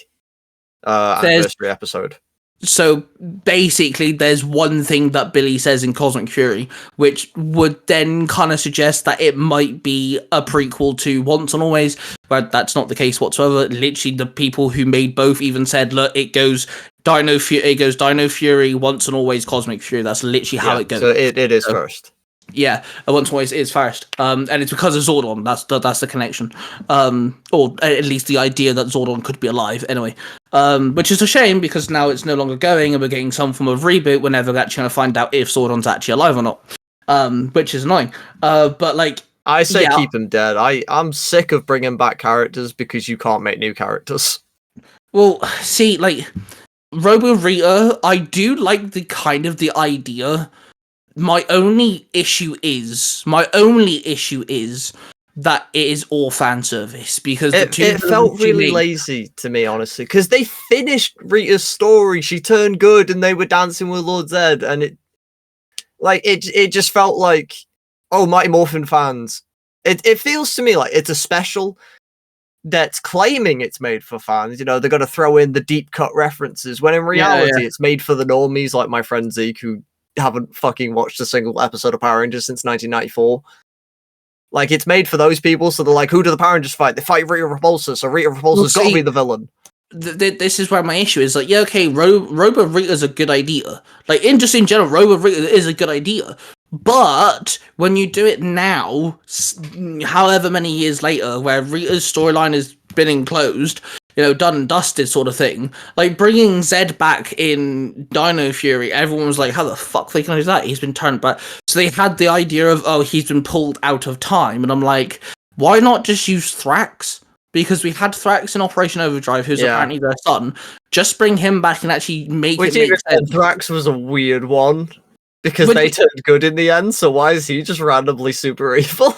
anniversary episode. So basically, there's one thing that Billy says in Cosmic Fury, which would then kind of suggest that it might be a prequel to Once and Always, but that's not the case whatsoever. Literally, the people who made both even said, "Look, it goes Dino Fury, Once and Always, Cosmic Fury." That's literally how it goes. So it is first. Yeah, Once and Always is first, and it's because of Zordon. That's the connection, or at least the idea that Zordon could be alive. Anyway, which is a shame because now it's no longer going, and we're getting some form of reboot. We're never actually going to find out if Zordon's actually alive or not, which is annoying. But like, I say yeah. keep him dead. I'm sick of bringing back characters because you can't make new characters. Well, see, like Robo Rita, I do like the idea. My only issue is that it is all fan service because it felt really lazy to me, honestly, because they finished Rita's story. She turned good, and they were dancing with Lord Zed, and it just felt like, oh, Mighty Morphin fans. It feels to me like it's a special that's claiming it's made for fans. You know, they're going to throw in the deep cut references when in reality it's made for the normies like my friend Zeke who haven't fucking watched a single episode of Power Rangers since 1994. Like, it's made for those people, so they're like, who do the Power Rangers fight? They fight Rita Repulsa, so Rita Repulsa's got to be the villain. This is where my issue is. Like, yeah, okay, Robo Rita's a good idea. Like, in general, Robo Rita is a good idea. But when you do it now, however many years later, where Rita's storyline has been enclosed, you know, done and dusted sort of thing, like bringing Zed back in Dino Fury, everyone was like, how the fuck are they gonna do that? He's been turned back. So they had the idea of, oh, he's been pulled out of time. And I'm like, why not just use Thrax? Because we had Thrax in Operation Overdrive, who's apparently their son. Just bring him back and actually make it make sense. Thrax was a weird one, because they turned good in the end, so why is he just randomly super evil?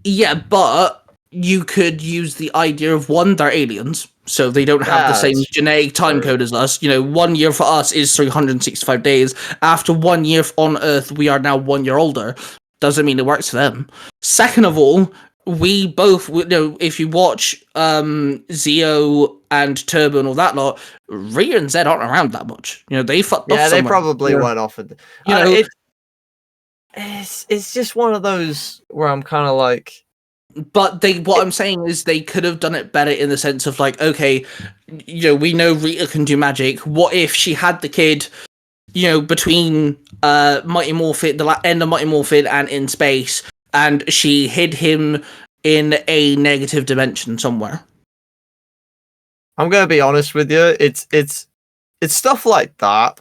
Yeah, but you could use the idea of, one, they're aliens, so they don't have the same genetic time code as us. You know, 1 year for us is 365 days. After 1 year on Earth, we are now 1 year older. Doesn't mean it works for them. Second of all, we both, you know, if you watch Zeo and Turbo and all that lot, Rhea and Zed aren't around that much. You know, they fucked off somewhere. Yeah, they probably went off. You know, it's just one of those where I'm kind of like... But what I'm saying is they could have done it better in the sense of like, okay, you know, we know Rita can do magic. What if she had the kid, you know, between Mighty Morphin, the end of Mighty Morphin and In Space, and she hid him in a negative dimension somewhere? I'm gonna be honest with you. It's stuff like that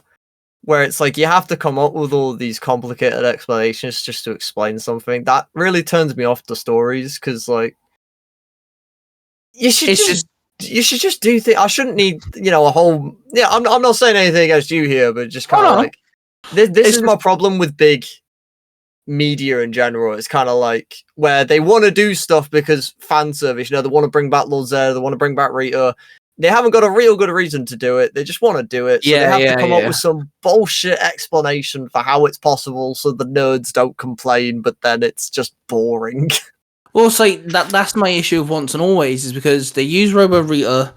where it's like you have to come up with all these complicated explanations just to explain something. That really turns me off the stories, because like you should just do things. I shouldn't need, you know, a whole... Yeah, I'm not saying anything against you here, but just kind of like this is my problem with big media in general. It's kind of like where they want to do stuff because fan service. You know, they want to bring back Lord Zed, they want to bring back Rita. They haven't got a real good reason to do it. They just want to do it. So they have to come up with some bullshit explanation for how it's possible so the nerds don't complain, but then it's just boring. Well, it's like that's my issue of Once and Always, is because they use Robo Rita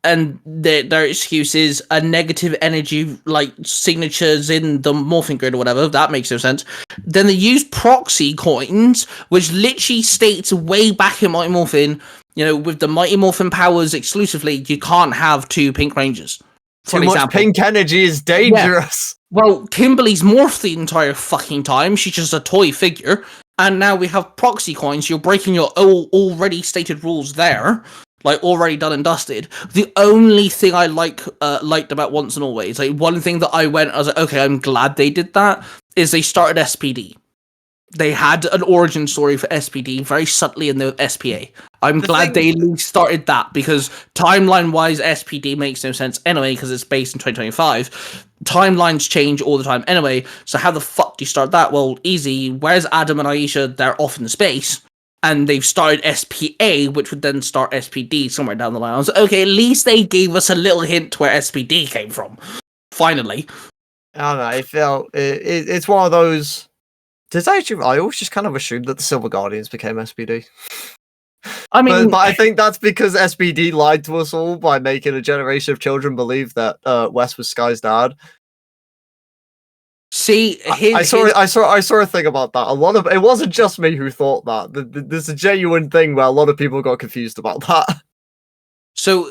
and their excuse is a negative energy, like signatures in the morphing grid or whatever. That makes no sense. Then they use proxy coins, which literally states way back in Mighty Morphin, you know, with the Mighty Morphin powers exclusively, you can't have two Pink Rangers. Too much pink energy is dangerous. Yeah. Well, Kimberly's morphed the entire fucking time. She's just a toy figure. And now we have proxy coins. You're breaking your already stated rules there. Like, already done and dusted. The only thing I liked about Once and Always, like, one thing that I was like, okay, I'm glad they did that, is they started SPD. They had an origin story for SPD very subtly in the SPA. I'm glad they started that, because timeline-wise, SPD makes no sense anyway, because it's based in 2025. Timelines change all the time anyway, so how the fuck do you start that? Well, easy. Where's Adam and Aisha? They're off in space. And they've started SPA, which would then start SPD somewhere down the line. I was like, okay, at least they gave us a little hint where SPD came from. Finally. I don't know, it's one of those... I always just kind of assumed that the Silver Guardians became SPD. I mean, but I think that's because SPD lied to us all by making a generation of children believe that Wes was Sky's dad. see, I saw a thing about that. A lot of it wasn't just me who thought that. There's a genuine thing where a lot of people got confused about that. So,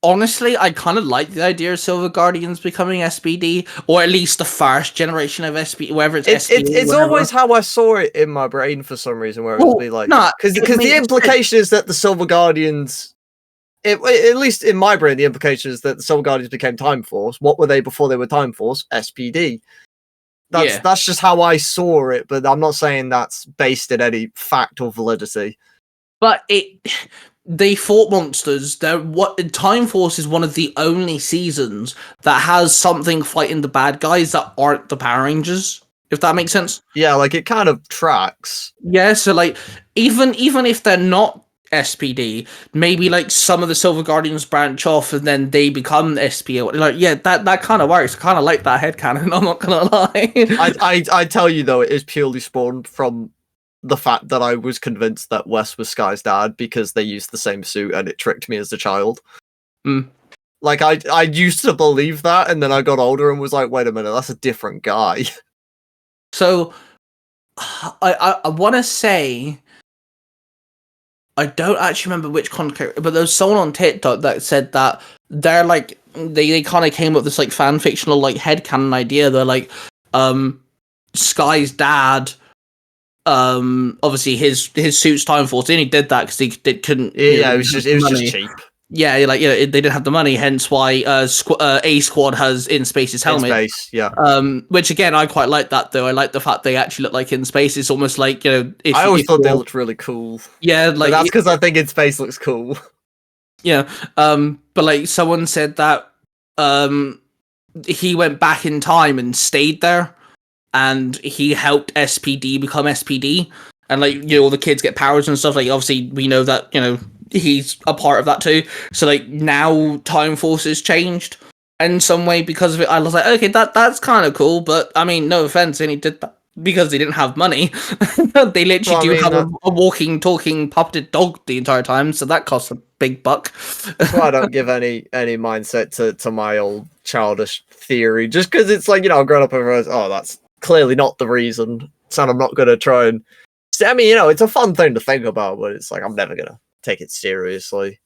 honestly, I kind of like the idea of Silver Guardians becoming SPD, or at least the first generation of SPD, whether it's SPD. It's always how I saw it in my brain for some reason, where it would be like, because the implication is that the Silver Guardians, at least in my brain, the implication is that the Silver Guardians became Time Force. What were they before they were Time Force? SPD. That's just how I saw it, but I'm not saying that's based in any fact or validity. But they fought monsters. Time Force is one of the only seasons that has something fighting the bad guys that aren't the Power Rangers. If that makes sense. Yeah, like it kind of tracks. Yeah, so like even if they're not SPD, maybe like some of the Silver Guardians branch off and then they become SPD. Like, yeah, that kind of works. I kind of like that headcanon. I'm not gonna lie. I tell you though, it is purely spawned from the fact that I was convinced that Wes was Sky's dad because they used the same suit and it tricked me as a child. Like I used to believe that, and then I got older and was like, wait a minute, that's a different guy. So I want to say, I don't actually remember which content, but there was someone on TikTok that said that they're like, they kind of came up with this like fan fictional like headcanon idea. They're like, Sky's dad, obviously his suit's Time Force, and he did that because he couldn't. Yeah, it was just cheap. Yeah, like, you know, they didn't have the money, hence why A Squad has In Space's helmet. In Space, yeah. Which again, I quite like that though. I like the fact they actually look like In Space. It's almost like, you know, I always thought they looked really cool. Yeah, like, but that's because I think In Space looks cool. Yeah, but like someone said that he went back in time and stayed there, and he helped SPD become SPD, and like, you know, all the kids get powers and stuff. Like, obviously we know that, you know, he's a part of that too. So like now Time Force has changed in some way because of it. I was like, okay, that's kind of cool, but I mean, no offense, and he did that because they didn't have money. They literally have a walking, talking, puppeted dog the entire time, so that costs a big buck. That's why I don't give any mindset to my old childish theory, just because it's like, you know, I've grown up and realized, oh, that's clearly not the reason, so I'm not going to try and... I mean, you know, it's a fun thing to think about, but it's like, I'm never going to take it seriously.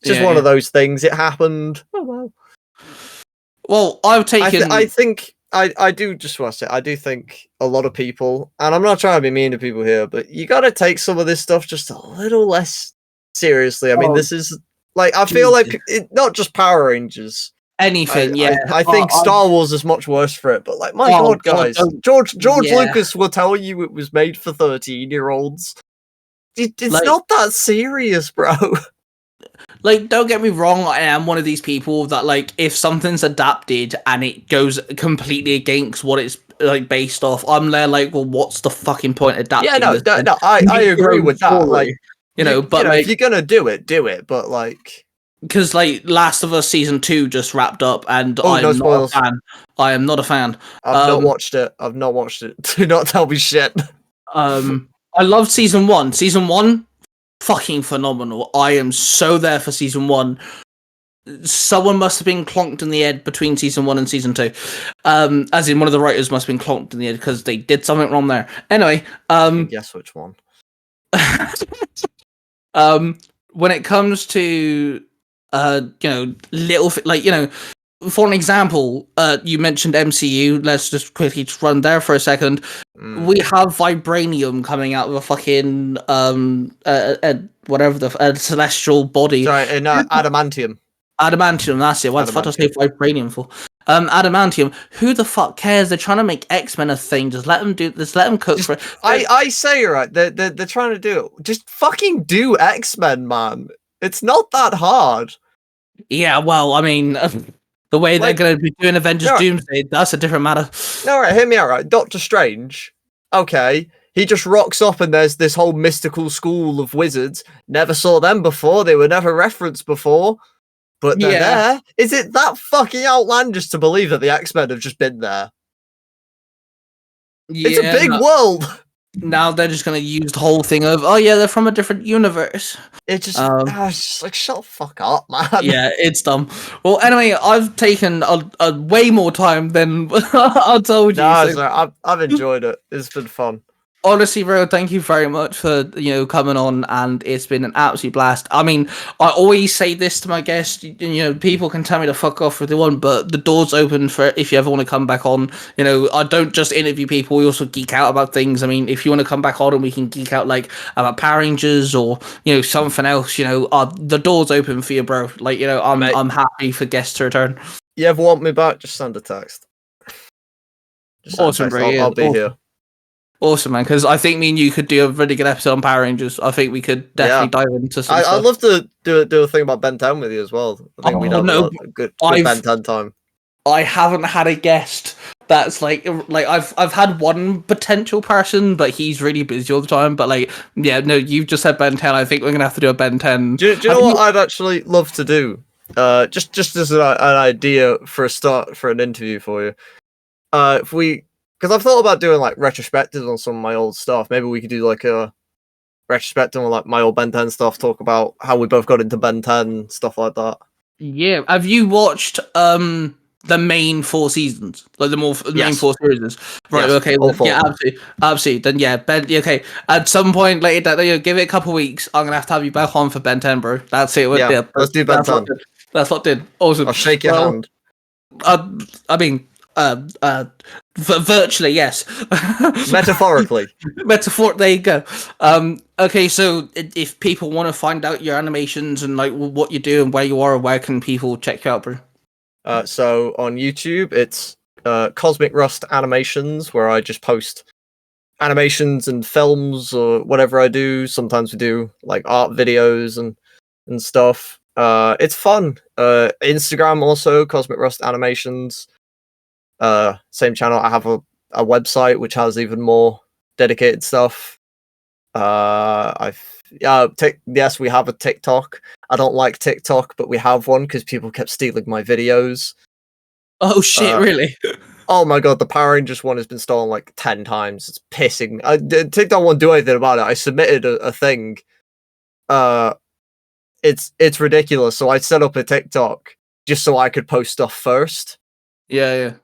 It's just one of those things. It happened. Oh, well. Well, I've taken... I think... I do just want to say, I do think a lot of people, and I'm not trying to be mean to people here, but you got to take some of this stuff just a little less seriously. I mean, this is, like, I feel like, not just Power Rangers. Anything, I think Star Wars is much worse for it, but like, my God, guys, George Lucas will tell you it was made for 13-year-olds. It's like, not that serious, bro. Like, don't get me wrong, I am one of these people that, like, if something's adapted and it goes completely against what it's, like, based off, I'm there like, well, what's the fucking point adapting? Yeah, no, I agree with that. Like, you know, but like, if you're gonna do it, but like... Because, like, Last of Us Season 2 just wrapped up, and I'm not a fan. I am not a fan. I've not watched it. Do not tell me shit. I loved Season 1. Season 1, fucking phenomenal. I am so there for Season 1. Someone must have been clonked in the head between Season 1 and Season 2. As in, one of the writers must have been clonked in the head because they did something wrong there. Anyway. Guess which one. When it comes to... you know, like, you know, for an example, you mentioned MCU. Let's just quickly run there for a second. We have Vibranium coming out of a fucking whatever the celestial body. Sorry, no, adamantium. Adamantium. That's it. What the fuck did I say Vibranium for? Adamantium. Who the fuck cares? They're trying to make X-Men a thing. Just let them do. Just let them cook for it. I say right. They're trying to do it. Just fucking do X-Men, man. It's not that hard. Yeah, well, I mean, the way they're going to be doing Avengers Doomsday, that's a different matter. No, right, hear me out, right? Doctor Strange, okay, he just rocks up and there's this whole mystical school of wizards. Never saw them before. They were never referenced before. But they're there. Is it that fucking outlandish to believe that the X-Men have just been there? Yeah, it's a big world. now they're just gonna use the whole thing of, oh yeah, they're from a different universe. It's just, it's just like, shut the fuck up, man. Yeah, it's dumb. Well, anyway, I've taken a way more time than I told you. No, So, I've enjoyed it. It's been fun. honestly, bro, thank you very much for coming on, and it's been an absolute blast. I mean, I always say this to my guests. People can tell me to fuck off if they want, but the door's open for if you ever want to come back on. I don't just interview people; we also geek out about things. I mean, if you want to come back on and we can geek out like about Power Rangers or something else, the door's open for you, bro. Like I'm happy for guests to return. You ever want me back? Just send a text. Awesome, bro. I'll be here. Awesome, man, because I think me and you could do a really good episode on Power Rangers. I think we could definitely dive into some stuff. I'd love to do a thing about Ben 10 with you as well. I think we'd have a good Ben 10 time. I haven't had a guest that's like I've had one potential person, but he's really busy all the time. But you've just said Ben 10. I think we're gonna have to do a Ben 10. Do you know what I'd actually love to do? Just as an idea for a start for an interview for you. Because I've thought about doing like retrospectives on some of my old stuff. Maybe we could do like a retrospective on like my old Ben 10 stuff. Talk about how we both got into Ben 10, stuff like that. Yeah. Have you watched the main 4 seasons, like main 4 series? Right. Yes, okay. Yeah. Absolutely. Then yeah, Ben. Okay. At some point later, give it a couple of weeks. I'm gonna have you back on for Ben 10, bro. That's it. Yeah. Let's do Ben 10. That's locked in. Awesome. I'll shake your hand. I mean. Virtually, yes. Metaphorically. There you go. Okay, so if people want to find out your animations and like what you do and where you are, where can people check you out, bro? So on YouTube, it's Cosmic Rust Animations, where I just post animations and films or whatever I do. Sometimes we do like art videos and stuff. It's fun. Instagram also, Cosmic Rust Animations. Same channel. I have a website which has even more dedicated stuff. Yes, we have a TikTok. I don't like TikTok, but we have one because people kept stealing my videos. Oh shit! Really? Oh my god, the Power Rangers one has been stolen like 10 times. It's pissing me. TikTok won't do anything about it. I submitted a thing. It's ridiculous. So I set up a TikTok just so I could post stuff first. Yeah.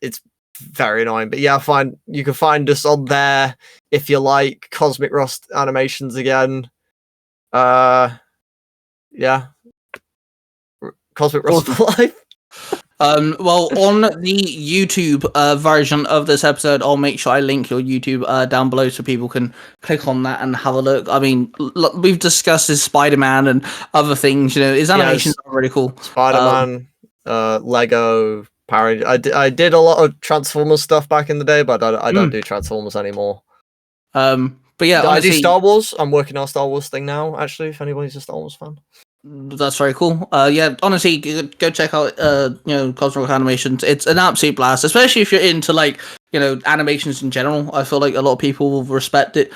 It's very annoying, but yeah, you can find us on there if you like. Cosmic Rust Animations again. Yeah, Cosmic Rust for life. Well, on the YouTube version of this episode, I'll make sure I link your YouTube down below so people can click on that and have a look. I mean, we've discussed his Spider-Man and other things. His animations are really cool. Spider-Man, Lego. Power Rangers. I did a lot of Transformers stuff back in the day, but I don't do Transformers anymore. But yeah, I do Star Wars. I'm working on a Star Wars thing now. Actually, if anybody's a Star Wars fan, that's very cool. Yeah, honestly, go check out Cosmic Animations. It's an absolute blast, especially if you're into like animations in general. I feel like a lot of people will respect it,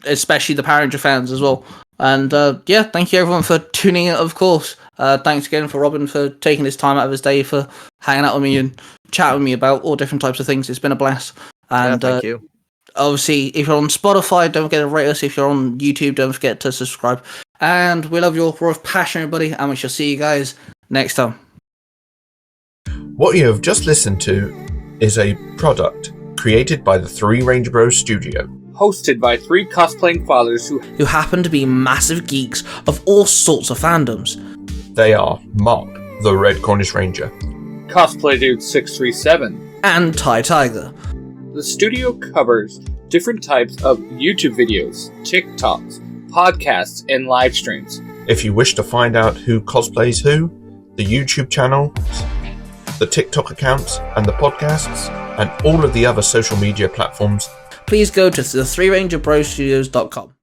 especially the Power Ranger fans as well. And yeah, thank you everyone for tuning in, of course. Thanks again for Robyn for taking his time out of his day for hanging out with me and chatting with me about all different types of things. It's been a blast. And thank you. Obviously, if you're on Spotify, don't forget to rate us. If you're on YouTube, don't forget to subscribe. And we love your roar of passion, everybody, and we shall see you guys next time. What you have just listened to is a product created by the 3 Ranger Bros Studio. Hosted by 3 cosplaying fathers who happen to be massive geeks of all sorts of fandoms. They are Mark, the Red Cornish Ranger, Cosplay Dude 637, and Ty Tiger. The studio covers different types of YouTube videos, TikToks, podcasts, and live streams. If you wish to find out who cosplays who, the YouTube channel, the TikTok accounts, and the podcasts, and all of the other social media platforms, please go to the 3rangerbrostudios.com.